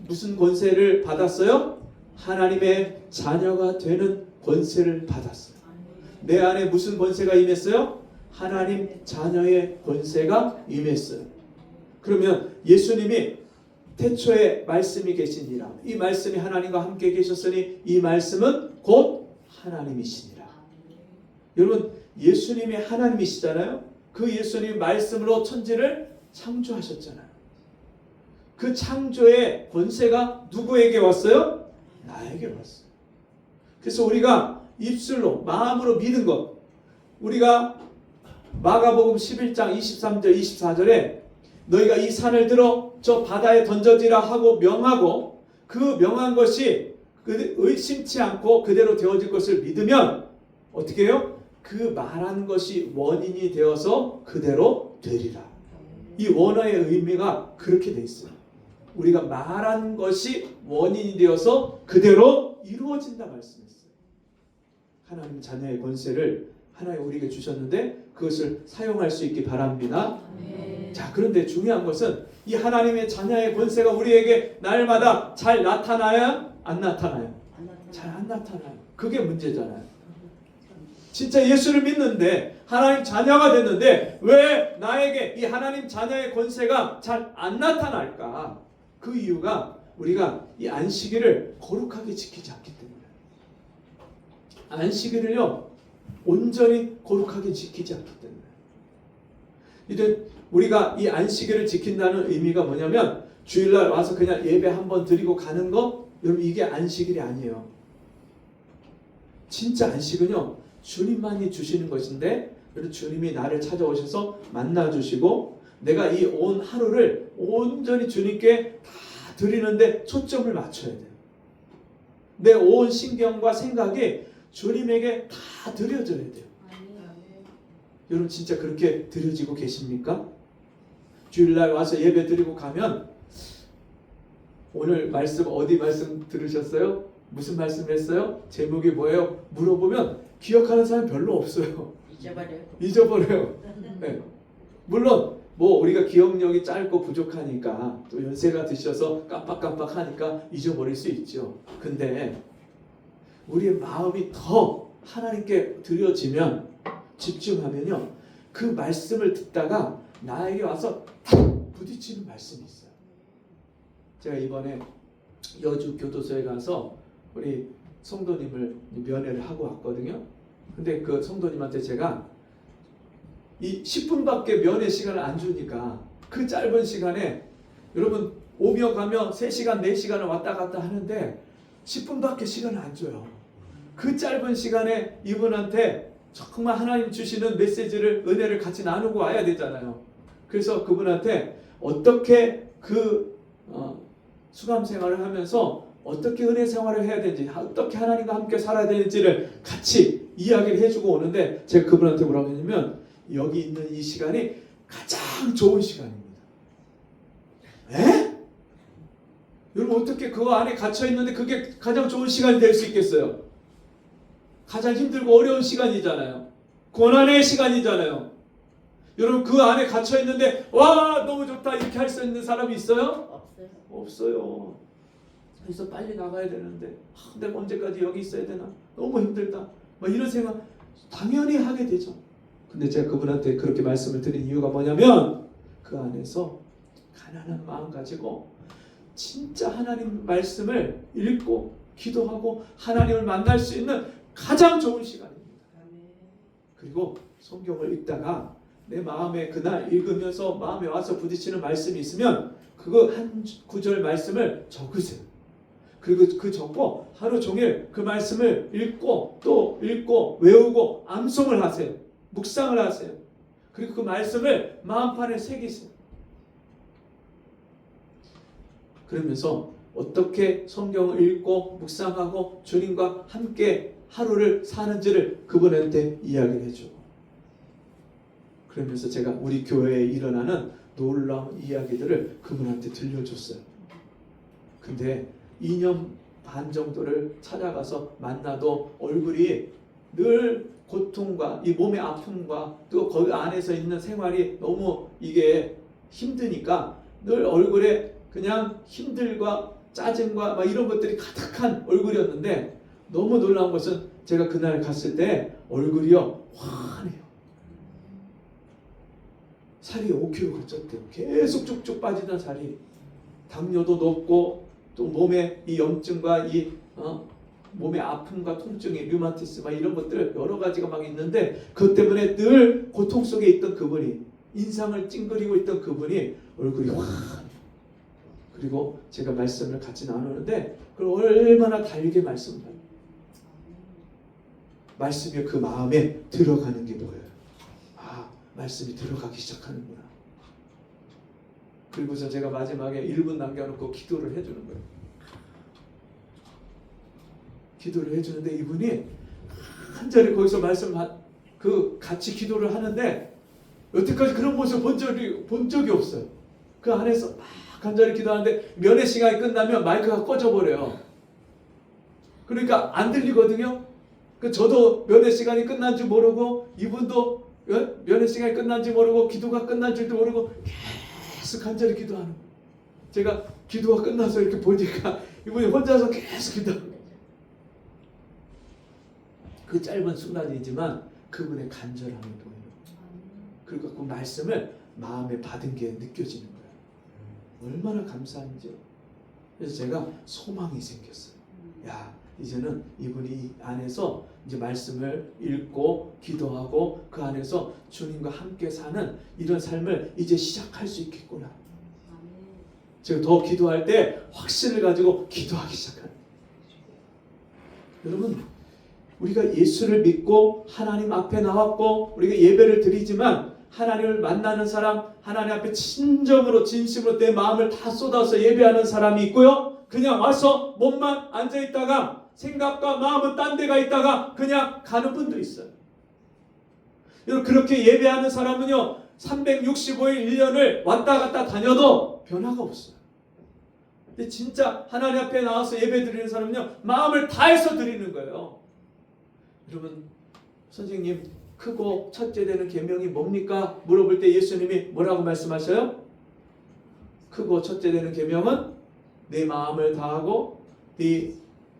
무슨 권세를 받았어요? 하나님의 자녀가 되는 권세를 받았어요. 내 안에 무슨 권세가 임했어요? 하나님 자녀의 권세가 임했어요. 그러면 예수님이 태초에 말씀이 계시니라. 이 말씀이 하나님과 함께 계셨으니 이 말씀은 곧 하나님이시니라. 여러분, 예수님이 하나님이시잖아요. 그 예수님 말씀으로 천지를 창조하셨잖아요. 그 창조의 권세가 누구에게 왔어요? 나에게 왔어요. 그래서 우리가 입술로 마음으로 믿는 것, 우리가 마가복음 11장 23절 24절에 너희가 이 산을 들어 저 바다에 던져지라 하고 명하고 그 명한 것이 의심치 않고 그대로 되어질 것을 믿으면 어떻게 해요? 그 말한 것이 원인이 되어서 그대로 되리라. 이 원어의 의미가 그렇게 돼 있어요. 우리가 말한 것이 원인이 되어서 그대로 이루어진다 말씀했어요. 하나님 자녀의 권세를 하나님 우리에게 주셨는데 그것을 사용할 수 있기 바랍니다. 자, 그런데 중요한 것은 이 하나님의 자녀의 권세가 우리에게 날마다 잘 나타나야 안 나타나요? 잘 안 나타나요. 그게 문제잖아요. 진짜 예수를 믿는데 하나님 자녀가 됐는데 왜 나에게 이 하나님 자녀의 권세가 잘 안 나타날까? 그 이유가 우리가 이 안식일을 거룩하게 지키지 않기 때문에. 안식일을요 온전히 거룩하게 지키지 않기 때문에. 이제 우리가 이 안식일을 지킨다는 의미가 뭐냐면 주일날 와서 그냥 예배 한번 드리고 가는 거, 여러분 이게 안식일이 아니에요. 진짜 안식은요 주님만이 주시는 것인데, 그리고 주님이 나를 찾아오셔서 만나주시고 내가 이 온 하루를 온전히 주님께 다 드리는데 초점을 맞춰야 돼요. 내 온 신경과 생각이 주님에게 다 드려져야 돼요. 여러분 진짜 그렇게 드려지고 계십니까? 주일날 와서 예배 드리고 가면 오늘 말씀 어디 말씀 들으셨어요? 무슨 말씀 했어요? 제목이 뭐예요? 물어보면 기억하는 사람 별로 없어요. 잊어버려요. 네. 물론 뭐 우리가 기억력이 짧고 부족하니까 또 연세가 드셔서 깜빡깜빡하니까 잊어버릴 수 있죠. 근데 우리의 마음이 더 하나님께 드려지면, 집중하면요 그 말씀을 듣다가 나에게 와서 탁 부딪히는 말씀이 있어요. 제가 이번에 여주 교도소에 가서 우리 성도님을 면회를 하고 왔거든요. 근데 그 성도님한테 제가 이 10분밖에 면회 시간을 안 주니까 그 짧은 시간에 여러분 오며 가며 3시간 4시간을 왔다 갔다 하는데 10분밖에 시간을 안 줘요. 그 짧은 시간에 이분한테 정말 하나님 주시는 메시지를, 은혜를 같이 나누고 와야 되잖아요. 그래서 그분한테 어떻게 그 수감 생활을 하면서 어떻게 은혜 생활을 해야 되는지, 어떻게 하나님과 함께 살아야 되는지를 같이 이야기를 해주고 오는데, 제가 그분한테 뭐라고 했냐면 여기 있는 이 시간이 가장 좋은 시간입니다. 에? 여러분 어떻게 그 안에 갇혀 있는데 그게 가장 좋은 시간이 될 수 있겠어요? 가장 힘들고 어려운 시간이잖아요. 고난의 시간이잖아요. 여러분 그 안에 갇혀 있는데 와 너무 좋다 이렇게 할 수 있는 사람이 있어요? 없어요. 그래서 빨리 나가야 되는데 내가 언제까지 여기 있어야 되나? 너무 힘들다. 막 이런 생각 당연히 하게 되죠. 근데 제가 그분한테 그렇게 말씀을 드린 이유가 뭐냐면 그 안에서 가난한 마음 가지고 진짜 하나님 말씀을 읽고 기도하고 하나님을 만날 수 있는 가장 좋은 시간입니다. 그리고 성경을 읽다가 내 마음에 그날 읽으면서 마음에 와서 부딪히는 말씀이 있으면 그거 한 구절 말씀을 적으세요. 그리고 그 적고 하루 종일 그 말씀을 읽고 또 읽고 외우고 암송을 하세요. 묵상을 하세요. 그리고 그 말씀을 마음판에 새기세요. 그러면서 어떻게 성경을 읽고 묵상하고 주님과 함께 하루를 사는지를 그분한테 이야기를 해주고, 그러면서 제가 우리 교회에 일어나는 놀라운 이야기들을 그분한테 들려줬어요. 근데 2년 반 정도를 찾아가서 만나도 얼굴이 늘 고통과 이 몸의 아픔과 또 거기 안에서 있는 생활이 너무 이게 힘드니까 늘 얼굴에 그냥 힘들과 짜증과 막 이런 것들이 가득한 얼굴이었는데 너무 놀라운 것은 제가 그날 갔을 때 얼굴이요 환해요. 살이 5kg가 쪘대요. 계속 쭉쭉 빠지던 살이. 당뇨도 높고 또 몸에 이 염증과 이 몸의 아픔과 통증이 류마티스 막 이런 것들 여러 가지가 막 있는데 그것 때문에 늘 고통 속에 있던 그분이 인상을 찡그리고 있던 그분이 얼굴이 환해요. 그리고 제가 말씀을 같이 나누는데 그걸 얼마나 달게 말씀을 말씀이 그 마음에 들어가는 게 보여요. 아, 말씀이 들어가기 시작하는구나. 그리고서 제가 마지막에 1분 남겨놓고 기도를 해주는 거예요. 기도를 해주는데 이분이 간절히 거기서 같이 기도를 하는데 여태까지 그런 모습 본 적이 없어요. 그 안에서 막 간절히 기도하는데 면회 시간이 끝나면 마이크가 꺼져버려요. 그러니까 안 들리거든요. 저도 면회 시간이 끝난 줄 모르고 이분도 면회 시간이 끝난 줄 모르고 기도가 끝난 줄도 모르고 계속 간절히 기도하는 거예요. 제가 기도가 끝나서 이렇게 보니까 이분이 혼자서 계속 기도하는 그 짧은 순간이지만 그분의 간절함이 보여요. 그리고 그 말씀을 마음에 받은 게 느껴지는 거예요. 얼마나 감사한지요. 그래서 제가 소망이 생겼어요. 야, 이제는 이분이 이 안에서 이제 말씀을 읽고 기도하고 그 안에서 주님과 함께 사는 이런 삶을 이제 시작할 수 있겠구나. 제가 더 기도할 때 확신을 가지고 기도하기 시작합니다. 여러분, 우리가 예수를 믿고 하나님 앞에 나왔고 우리가 예배를 드리지만 하나님을 만나는 사람, 하나님 앞에 진정으로 진심으로 내 마음을 다 쏟아서 예배하는 사람이 있고요. 그냥 와서 몸만 앉아있다가 생각과 마음은 딴 데가 있다가 그냥 가는 분도 있어요. 여러분, 그렇게 예배하는 사람은요 365일 1년을 왔다 갔다 다녀도 변화가 없어요. 근데 진짜 하나님 앞에 나와서 예배 드리는 사람은요 마음을 다해서 드리는 거예요. 여러분, 선생님 크고 첫째 되는 계명이 뭡니까? 물어볼 때 예수님이 뭐라고 말씀하셔요? 크고 첫째 되는 계명은 내 마음을 다하고 네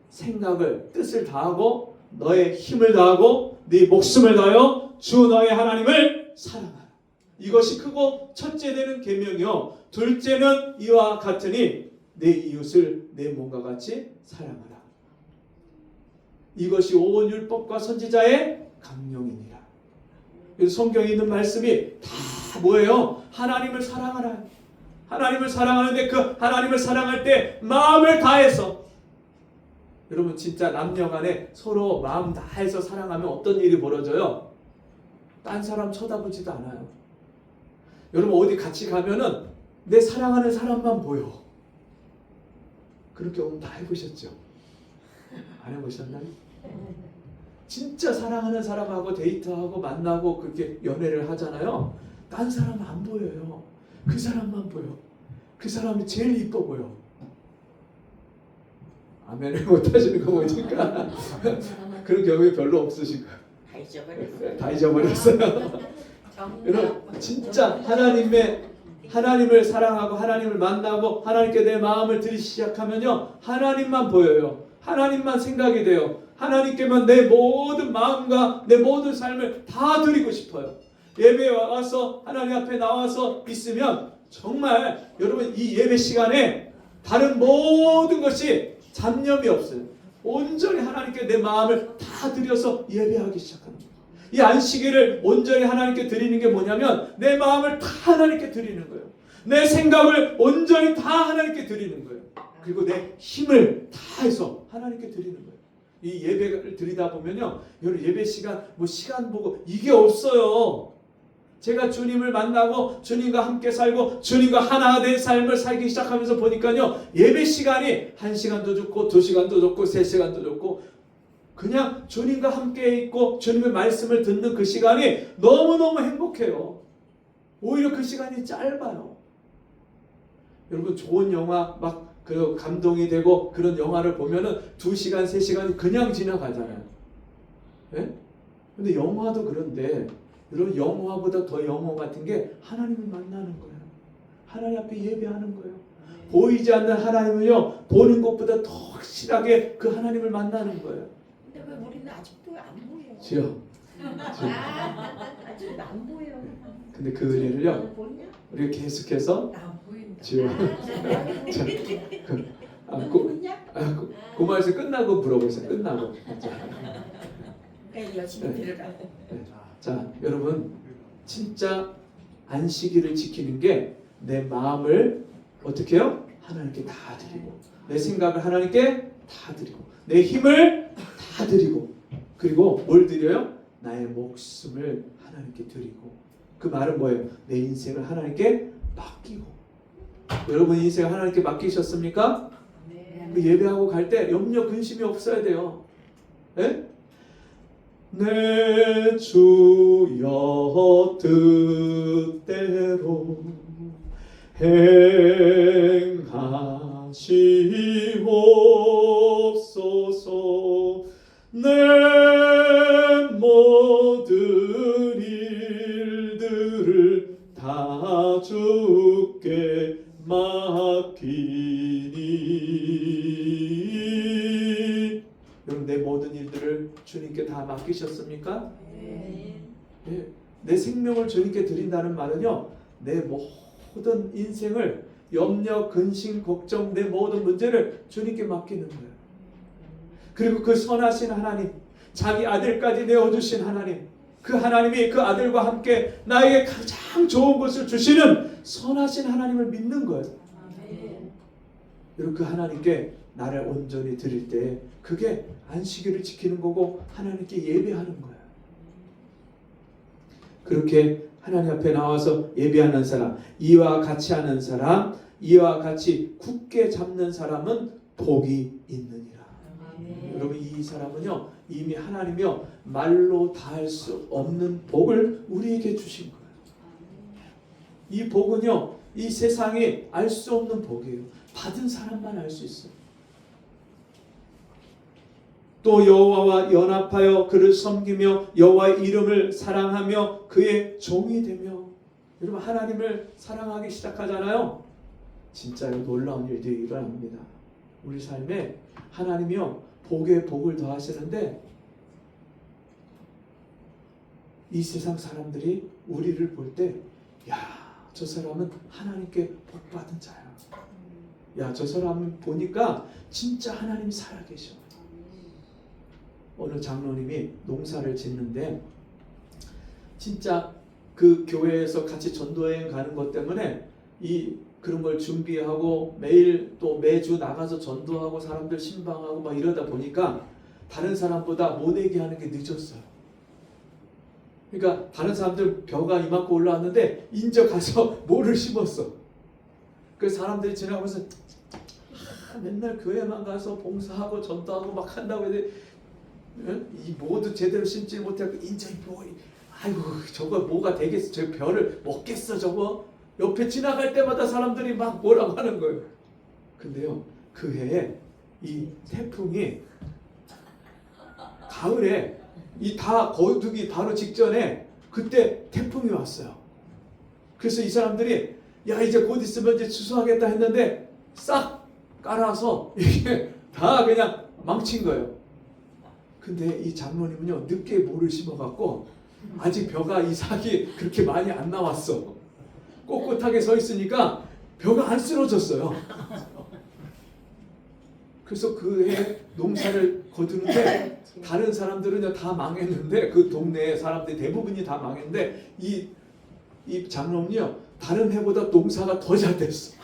생각을 뜻을 다하고 너의 힘을 다하고 네 목숨을 다하여 주 너의 하나님을 사랑하라. 이것이 크고 첫째 되는 계명이요 둘째는 이와 같으니 내 이웃을 내 몸과 같이 사랑하라. 이것이 온 율법과 선지자의 강령이니라. 그래서 성경에 있는 말씀이 다 뭐예요? 하나님을 사랑하라. 하나님을 사랑하는데 그 하나님을 사랑할 때 마음을 다해서, 여러분 진짜 남녀 간에 서로 마음 다해서 사랑하면 어떤 일이 벌어져요? 딴 사람 쳐다보지도 않아요. 여러분 어디 같이 가면은 내 사랑하는 사람만 보여. 그런 경험 다 해보셨죠? 안 해보셨나요? 진짜 사랑하는 사람하고 데이트하고 만나고 그렇게 연애를 하잖아요. 딴 사람은 안 보여요. 그 사람만 보여. 그 사람이 제일 이뻐 보여. 아멘을 못하시는 거 보니까 그런 경험이 별로 없으신가요? 다 잊어버렸어요. 다 잊어버렸어요. 여러분 진짜 하나님을 사랑하고 하나님을 만나고 하나님께 내 마음을 드리기 시작하면요 하나님만 보여요. 하나님만 생각이 돼요. 하나님께만 내 모든 마음과 내 모든 삶을 다 드리고 싶어요. 예배에 와서 하나님 앞에 나와서 있으면 정말 여러분 이 예배 시간에 다른 모든 것이 잡념이 없어요. 온전히 하나님께 내 마음을 다 드려서 예배하기 시작합니다. 이 안식일을 온전히 하나님께 드리는 게 뭐냐면 내 마음을 다 하나님께 드리는 거예요. 내 생각을 온전히 다 하나님께 드리는 거예요. 그리고 내 힘을 다해서 하나님께 드리는 거예요. 이 예배를 드리다 보면요 여러분 예배 시간 시간 보고 이게 없어요. 제가 주님을 만나고 주님과 함께 살고 주님과 하나 된 삶을 살기 시작하면서 보니까요 예배 시간이 1시간도 좋고 2시간도 좋고 3시간도 좋고 그냥 주님과 함께 있고 주님의 말씀을 듣는 그 시간이 너무너무 행복해요. 오히려 그 시간이 짧아요. 여러분 좋은 영화 막 그 감동이 되고 그런 영화를 보면은 2시간 3시간이 그냥 지나가잖아요. 예? 근데 영화도 그런데 여러분 영화보다 더 영화 같은 게 하나님을 만나는 거예요. 하나님 앞에 예배하는 거예요. 보이지 않는 하나님을요 보는 것보다 더 확실하게 그 하나님을 만나는 거예요. 근데 왜 우리는 아직도 안 보여요? 지요. 아직도 안 보여. 근데 그 은혜를요 보이냐? 우리가 계속해서 안 보인다. 지요. 너 그 보이냐? 말씀 끝나고 물어보세요. 끝나고. 그러니까 열심히 들으라. 자, 여러분 진짜 안식일을 지키는 게 내 마음을 어떻게 해요? 하나님께 다 드리고 내 생각을 하나님께 다 드리고 내 힘을 다 드리고 그리고 뭘 드려요? 나의 목숨을 하나님께 드리고 그 말은 뭐예요? 내 인생을 하나님께 맡기고 여러분 인생 하나님께 맡기셨습니까? 네. 그 예배하고 갈 때 염려 근심이 없어야 돼요. 네? 내 주여 뜻대로 행하시옵소서 내 모든 일들을 다 주께 맡기니 여러분 내 모든 일들을 주님께 다 맡기셨습니까? 네. 예, 내 생명을 주님께 드린다는 말은요 내 모든 인생을 염려, 근심, 걱정 내 모든 문제를 주님께 맡기는 거예요. 그리고 그 선하신 하나님 자기 아들까지 내어주신 하나님 그 하나님이 그 아들과 함께 나에게 가장 좋은 것을 주시는 선하신 하나님을 믿는 거예요. 여러분 그 하나님께 나를 온전히 드릴 때 그게 안식일을 지키는 거고 하나님께 예배하는 거예요. 그렇게 하나님 앞에 나와서 예배하는 사람, 이와 같이 하는 사람, 이와 같이 굳게 잡는 사람은 복이 있느니라. 여러분 이 사람은요 이미 하나님이요 말로 다 할 수 없는 복을 우리에게 주신 거예요. 이 복은요 이 세상이 알 수 없는 복이에요. 받은 사람만 알 수 있어요. 또 여호와와 연합하여 그를 섬기며 여호와의 이름을 사랑하며 그의 종이 되며 여러분 하나님을 사랑하기 시작하잖아요. 진짜로 놀라운 일들이 일어납니다. 우리 삶에 하나님이요 복에 복을 더하시는데 이 세상 사람들이 우리를 볼 때 야, 저 사람은 하나님께 복 받은 자야. 야, 저 사람은 보니까 진짜 하나님이 살아계셔. 어느 장로님이 농사를 짓는데 진짜 그 교회에서 같이 전도여행 가는 것 때문에 그런 걸 준비하고 매일 또 매주 나가서 전도하고 사람들 신방하고 막 이러다 보니까 다른 사람보다 모내기 하는 게 늦었어요. 그러니까 다른 사람들 벼가 이만큼 올라왔는데 인제 가서 모를 심었어. 그래서 사람들이 지나가면서 맨날 교회만 가서 봉사하고 전도하고 막 한다고 해도 이 모두 제대로 심지 못하고 인제 뭐 아이고 저거 뭐가 되겠어. 저 벼를 먹겠어 저거. 옆에 지나갈 때마다 사람들이 막 뭐라고 하는 거예요. 근데요 그 해에 이 태풍이 가을에 이 다 거두기 바로 직전에 그때 태풍이 왔어요. 그래서 이 사람들이 야 이제 곧 있으면 이제 추수하겠다 했는데 싹 깔아서 이게 다 그냥 망친 거예요. 근데 이 장로님은요 늦게 모를 심어갖고 아직 벼가 이삭이 그렇게 많이 안 나왔어. 꼿꼿하게 서 있으니까 벼가 안 쓰러졌어요. 그래서 그 해 농사를 거두는데 다른 사람들은 다 망했는데 그 동네 사람들 대부분이 다 망했는데 이 장로는요 다른 해보다 농사가 더 잘 됐어.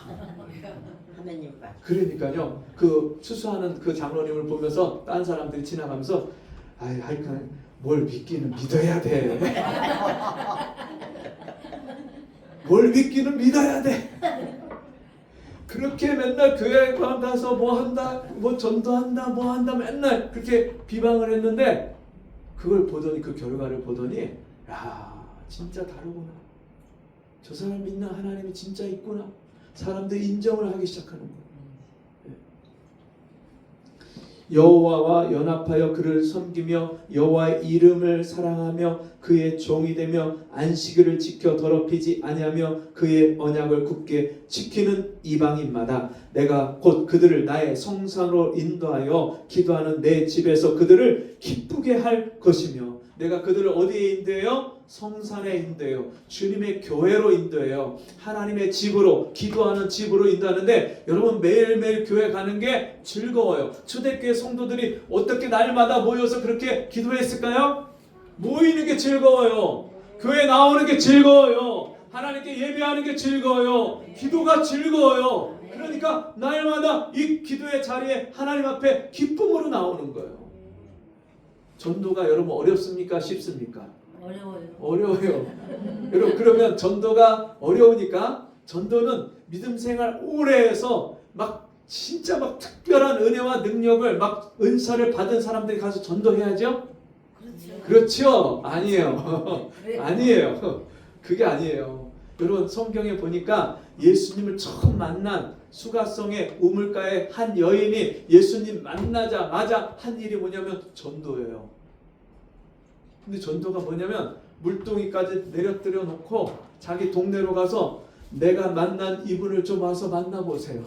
하나님 봐. 그러니까요 그 추수하는 그 장로님을 보면서 딴 사람들이 지나가면서 아이 하여간 뭘 믿기는 믿어야 돼. 뭘 믿기는 믿어야 돼. 그렇게 맨날 교회 가서 뭐 한다, 뭐 전도한다, 뭐 한다 맨날 그렇게 비방을 했는데 그걸 보더니 그 결과를 보더니 야 진짜 다르구나. 저 사람 믿는 하나님이 진짜 있구나. 사람들이 인정을 하기 시작하는 거예요. 여호와와 연합하여 그를 섬기며 여호와의 이름을 사랑하며 그의 종이 되며 안식일을 지켜 더럽히지 아니하며 그의 언약을 굳게 지키는 이방인마다 내가 곧 그들을 나의 성산으로 인도하여 기도하는 내 집에서 그들을 기쁘게 할 것이며 내가 그들을 어디에 인도해요? 성산에 인도해요. 주님의 교회로 인도해요. 하나님의 집으로, 기도하는 집으로 인도하는데 여러분 매일매일 교회 가는 게 즐거워요. 초대교회 성도들이 어떻게 날마다 모여서 그렇게 기도했을까요? 모이는 게 즐거워요. 교회 나오는 게 즐거워요. 하나님께 예배하는 게 즐거워요. 기도가 즐거워요. 그러니까 날마다 이 기도의 자리에 하나님 앞에 기쁨으로 나오는 거예요. 전도가 여러분 어렵습니까? 쉽습니까? 어려워요. 여러분 그러면 전도가 어려우니까 전도는 믿음 생활 오래 해서 막 진짜 막 특별한 은혜와 능력을 막 은사를 받은 사람들이 가서 전도해야죠? 그렇죠? 아니에요. 아니에요. 그게 아니에요. 여러분 성경에 보니까 예수님을 처음 만난 수가성의 우물가의 한 여인이 예수님 만나자마자 한 일이 뭐냐면 전도예요. 근데 전도가 뭐냐면 물동이까지 내려뜨려 놓고 자기 동네로 가서 내가 만난 이분을 좀 와서 만나보세요.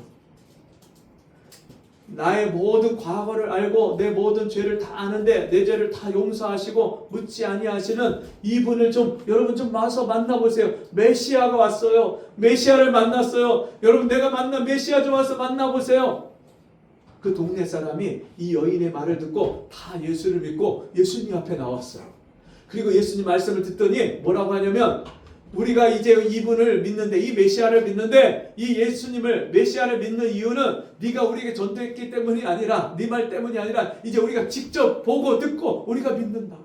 나의 모든 과거를 알고 내 모든 죄를 다 아는데 내 죄를 다 용서하시고 묻지 아니하시는 이분을 좀 여러분 좀 와서 만나보세요. 메시아가 왔어요. 메시아를 만났어요. 여러분 내가 만난 메시아 좀 와서 만나보세요. 그 동네 사람이 이 여인의 말을 듣고 다 예수를 믿고 예수님 앞에 나왔어요. 그리고 예수님 말씀을 듣더니 뭐라고 하냐면 우리가 이제 이분을 믿는데 이 메시아를 믿는데 이 예수님을 메시아를 믿는 이유는 네가 우리에게 전도했기 때문이 아니라 네 말 때문이 아니라 이제 우리가 직접 보고 듣고 우리가 믿는다.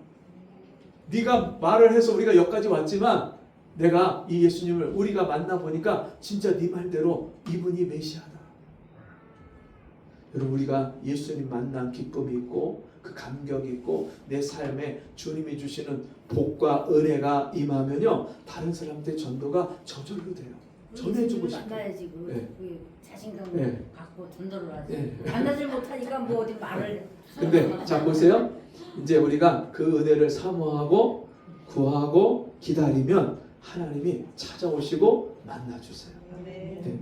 네가 말을 해서 우리가 여기까지 왔지만 내가 이 예수님을 우리가 만나보니까 진짜 네 말대로 이분이 메시아다. 여러분 우리가 예수님 만난 기쁨이 있고 그 감격이 있고 내 삶에 주님이 주시는 복과 은혜가 임하면요 다른 사람들의 전도가 저절로 돼요. 전해주고 싶어요. 만나야지 네. 그 자신감을 네. 갖고 전도를 하지. 네. 만나질 못하니까 뭐 어디 말을. 근데 자 보세요. 이제 우리가 그 은혜를 사모하고 구하고 기다리면 하나님이 찾아오시고 만나주세요. 네.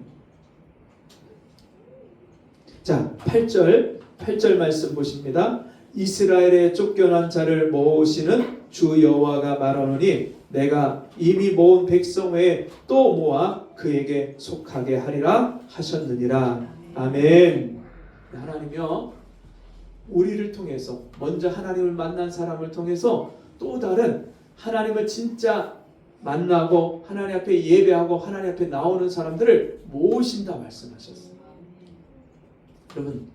자 8절 말씀 보십니다. 이스라엘의 쫓겨난 자를 모으시는 주 여호와가 말하노니 내가 이미 모은 백성 외에 또 모아 그에게 속하게 하리라 하셨느니라. 아멘. 하나님이요 우리를 통해서 먼저 하나님을 만난 사람을 통해서 또 다른 하나님을 진짜 만나고 하나님 앞에 예배하고 하나님 앞에 나오는 사람들을 모으신다 말씀하셨어요. 여러분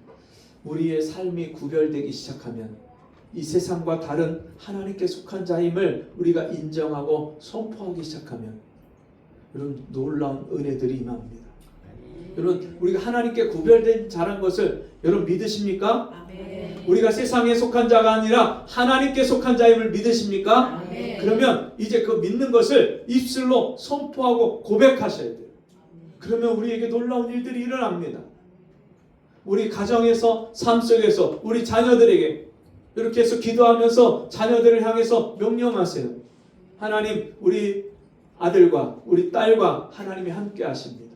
우리의 삶이 구별되기 시작하면 이 세상과 다른 하나님께 속한 자임을 우리가 인정하고 선포하기 시작하면 여러분 놀라운 은혜들이 임합니다. 여러분 우리가 하나님께 구별된 자란 것을 여러분 믿으십니까? 아멘. 우리가 세상에 속한 자가 아니라 하나님께 속한 자임을 믿으십니까? 아멘. 그러면 이제 그 믿는 것을 입술로 선포하고 고백하셔야 돼요. 그러면 우리에게 놀라운 일들이 일어납니다. 우리 가정에서 삶 속에서 우리 자녀들에게 이렇게 해서 기도하면서 자녀들을 향해서 명령하세요. 하나님 우리 아들과 우리 딸과 하나님이 함께 하십니다.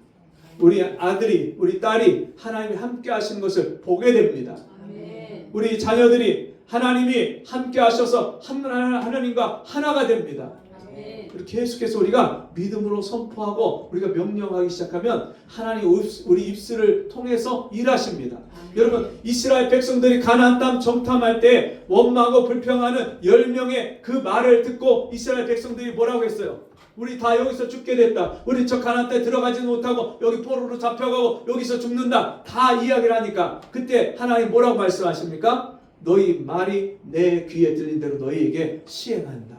우리 아들이 우리 딸이 하나님이 함께 하시는 것을 보게 됩니다. 우리 자녀들이 하나님이 함께 하셔서 하나님과 하나가 됩니다. 이렇게 계속해서 우리가 믿음으로 선포하고 우리가 명령하기 시작하면 하나님 우리 입술을 통해서 일하십니다. 여러분 이스라엘 백성들이 가나안 땅 정탐할 때 원망하고 불평하는 10명의 그 말을 듣고 이스라엘 백성들이 뭐라고 했어요? 우리 다 여기서 죽게 됐다. 우리 저 가나안 땅에 들어가지 못하고 여기 포로로 잡혀가고 여기서 죽는다. 다 이야기를 하니까 그때 하나님 뭐라고 말씀하십니까? 너희 말이 내 귀에 들린 대로 너희에게 시행한다.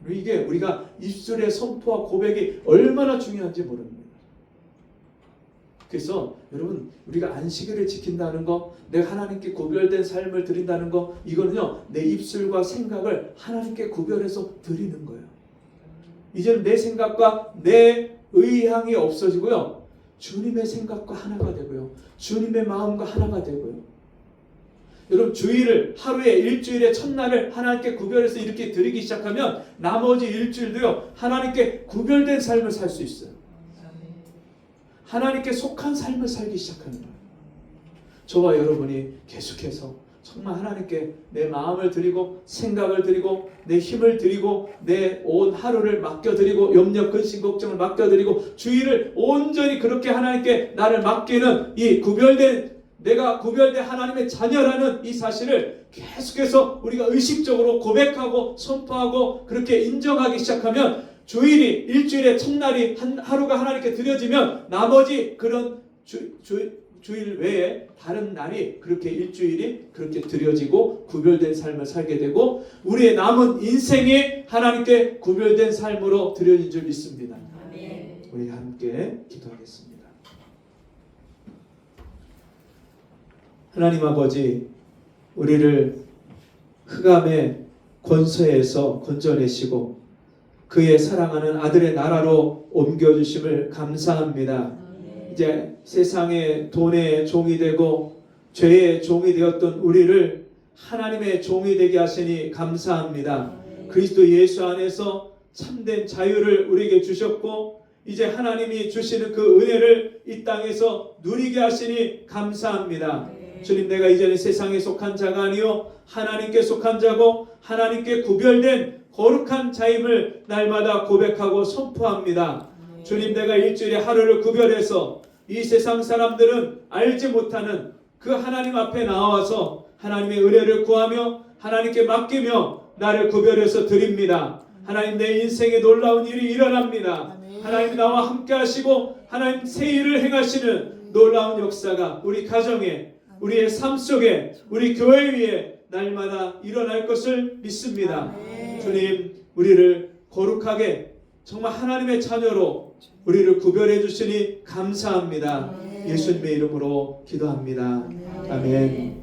이게 우리가 입술의 선포와 고백이 얼마나 중요한지 모릅니다. 그래서 여러분 우리가 안식일을 지킨다는 거, 내가 하나님께 구별된 삶을 드린다는 거, 이거는요 내 입술과 생각을 하나님께 구별해서 드리는 거예요. 이제는 내 생각과 내 의향이 없어지고요 주님의 생각과 하나가 되고요 주님의 마음과 하나가 되고요 여러분 주일을 하루에 일주일의 첫날을 하나님께 구별해서 이렇게 드리기 시작하면 나머지 일주일도요 하나님께 구별된 삶을 살 수 있어요. 하나님께 속한 삶을 살기 시작하는 거예요. 저와 여러분이 계속해서 정말 하나님께 내 마음을 드리고 생각을 드리고 내 힘을 드리고 내 온 하루를 맡겨드리고 염려 근심 걱정을 맡겨드리고 주일을 온전히 그렇게 하나님께 나를 맡기는 이 내가 구별된 하나님의 자녀라는 이 사실을 계속해서 우리가 의식적으로 고백하고 선포하고 그렇게 인정하기 시작하면 주일이 일주일의 첫날이 하루가 하나님께 드려지면 나머지 그런 주일 외에 다른 날이 그렇게 일주일이 그렇게 드려지고 구별된 삶을 살게 되고 우리의 남은 인생이 하나님께 구별된 삶으로 드려진 줄 믿습니다. 아멘. 우리 함께 기도하겠습니다. 하나님 아버지, 우리를 흑암의 권세에서 건져내시고 그의 사랑하는 아들의 나라로 옮겨주심을 감사합니다. 이제 세상의 돈의 종이 되고 죄의 종이 되었던 우리를 하나님의 종이 되게 하시니 감사합니다. 그리스도 예수 안에서 참된 자유를 우리에게 주셨고 이제 하나님이 주시는 그 은혜를 이 땅에서 누리게 하시니 감사합니다. 주님, 내가 이제는 세상에 속한 자가 아니요 하나님께 속한 자고 하나님께 구별된 거룩한 자임을 날마다 고백하고 선포합니다. 주님, 내가 일주일에 하루를 구별해서 이 세상 사람들은 알지 못하는 그 하나님 앞에 나와서 하나님의 은혜를 구하며 하나님께 맡기며 나를 구별해서 드립니다. 하나님, 내 인생에 놀라운 일이 일어납니다. 하나님 나와 함께 하시고 하나님 새 일을 행하시는 놀라운 역사가 우리 가정에 우리의 삶 속에 우리 교회 위에 날마다 일어날 것을 믿습니다. 주님, 우리를 거룩하게 정말 하나님의 자녀로 우리를 구별해 주시니 감사합니다. 예수님의 이름으로 기도합니다. 아멘.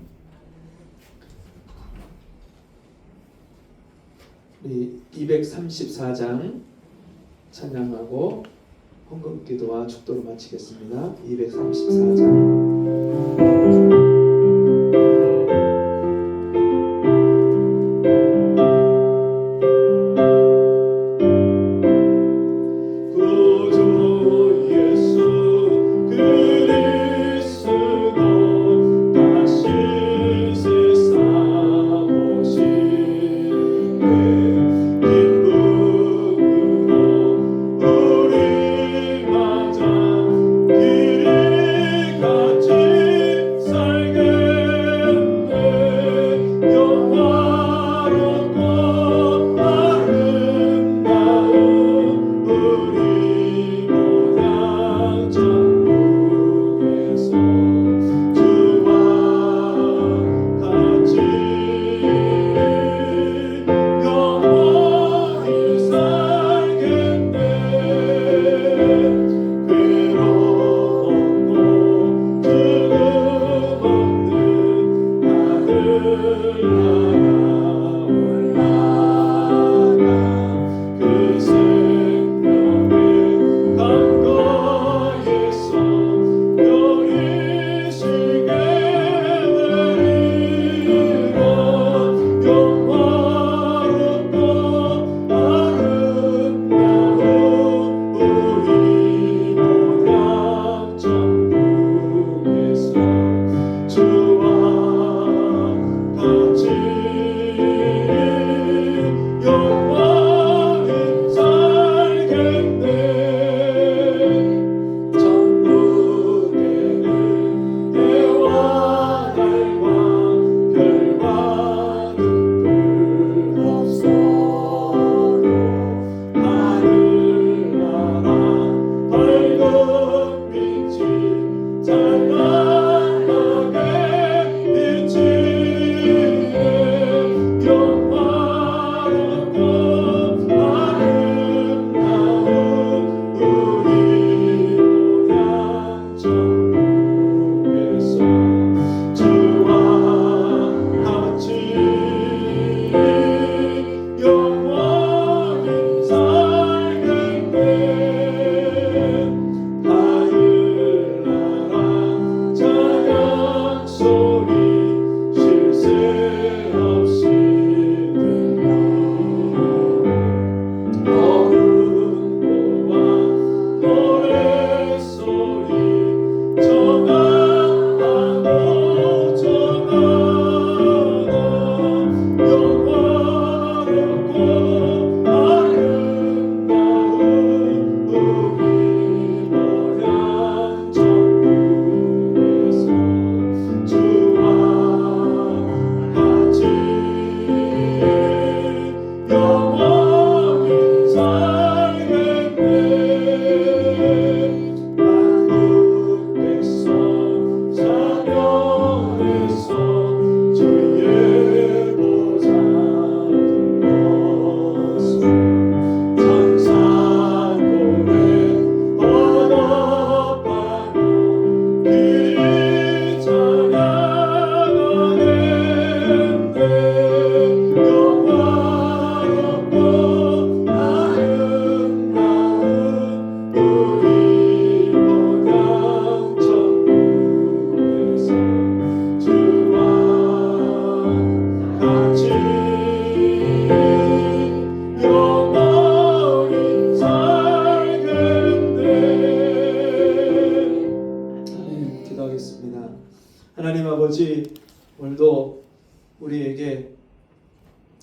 우리 234장 찬양하고 헌금기도와 축도로 마치겠습니다. 234장 같이 살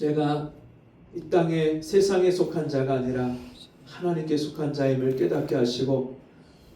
내가 이 땅에 세상에 속한 자가 아니라 하나님께 속한 자임을 깨닫게 하시고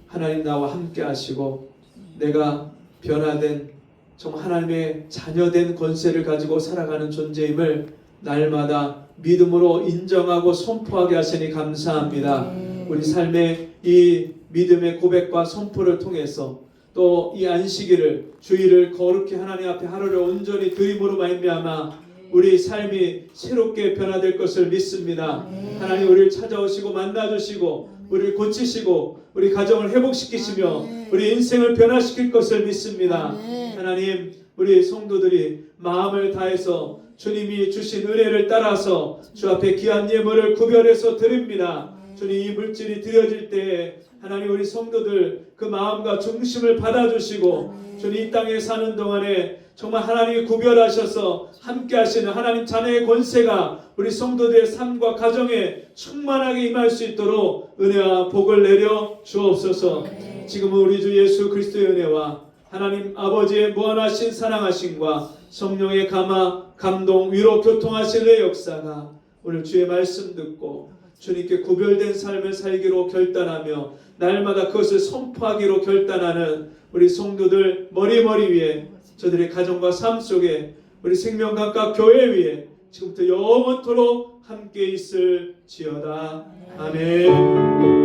하나님 나와 함께 하시고 내가 변화된 정말 하나님의 자녀된 권세를 가지고 살아가는 존재임을 날마다 믿음으로 인정하고 선포하게 하시니 감사합니다. 우리 삶의 이 믿음의 고백과 선포를 통해서 또 이 안식일을 주일을 거룩히 하나님 앞에 하루를 온전히 드림으로 말미암아 우리 삶이 새롭게 변화될 것을 믿습니다. 하나님 우리를 찾아오시고 만나주시고 우리를 고치시고 우리 가정을 회복시키시며 우리 인생을 변화시킬 것을 믿습니다. 하나님 우리 성도들이 마음을 다해서 주님이 주신 은혜를 따라서 주 앞에 귀한 예물을 구별해서 드립니다. 주님 이 물질이 드려질 때에 하나님 우리 성도들 그 마음과 중심을 받아주시고 주님 이 땅에 사는 동안에 정말 하나님이 구별하셔서 함께 하시는 하나님 자녀의 권세가 우리 성도들의 삶과 가정에 충만하게 임할 수 있도록 은혜와 복을 내려 주옵소서. 지금은 우리 주 예수 그리스도의 은혜와 하나님 아버지의 무한하신 사랑하심과 성령의 감화, 감동, 위로, 교통하시는 역사가 오늘 주의 말씀 듣고 주님께 구별된 삶을 살기로 결단하며 날마다 그것을 선포하기로 결단하는 우리 성도들 머리 위에 저들의 가정과 삶 속에 우리 생명감과 교회 위에 지금부터 영원토록 함께 있을지어다. 아멘.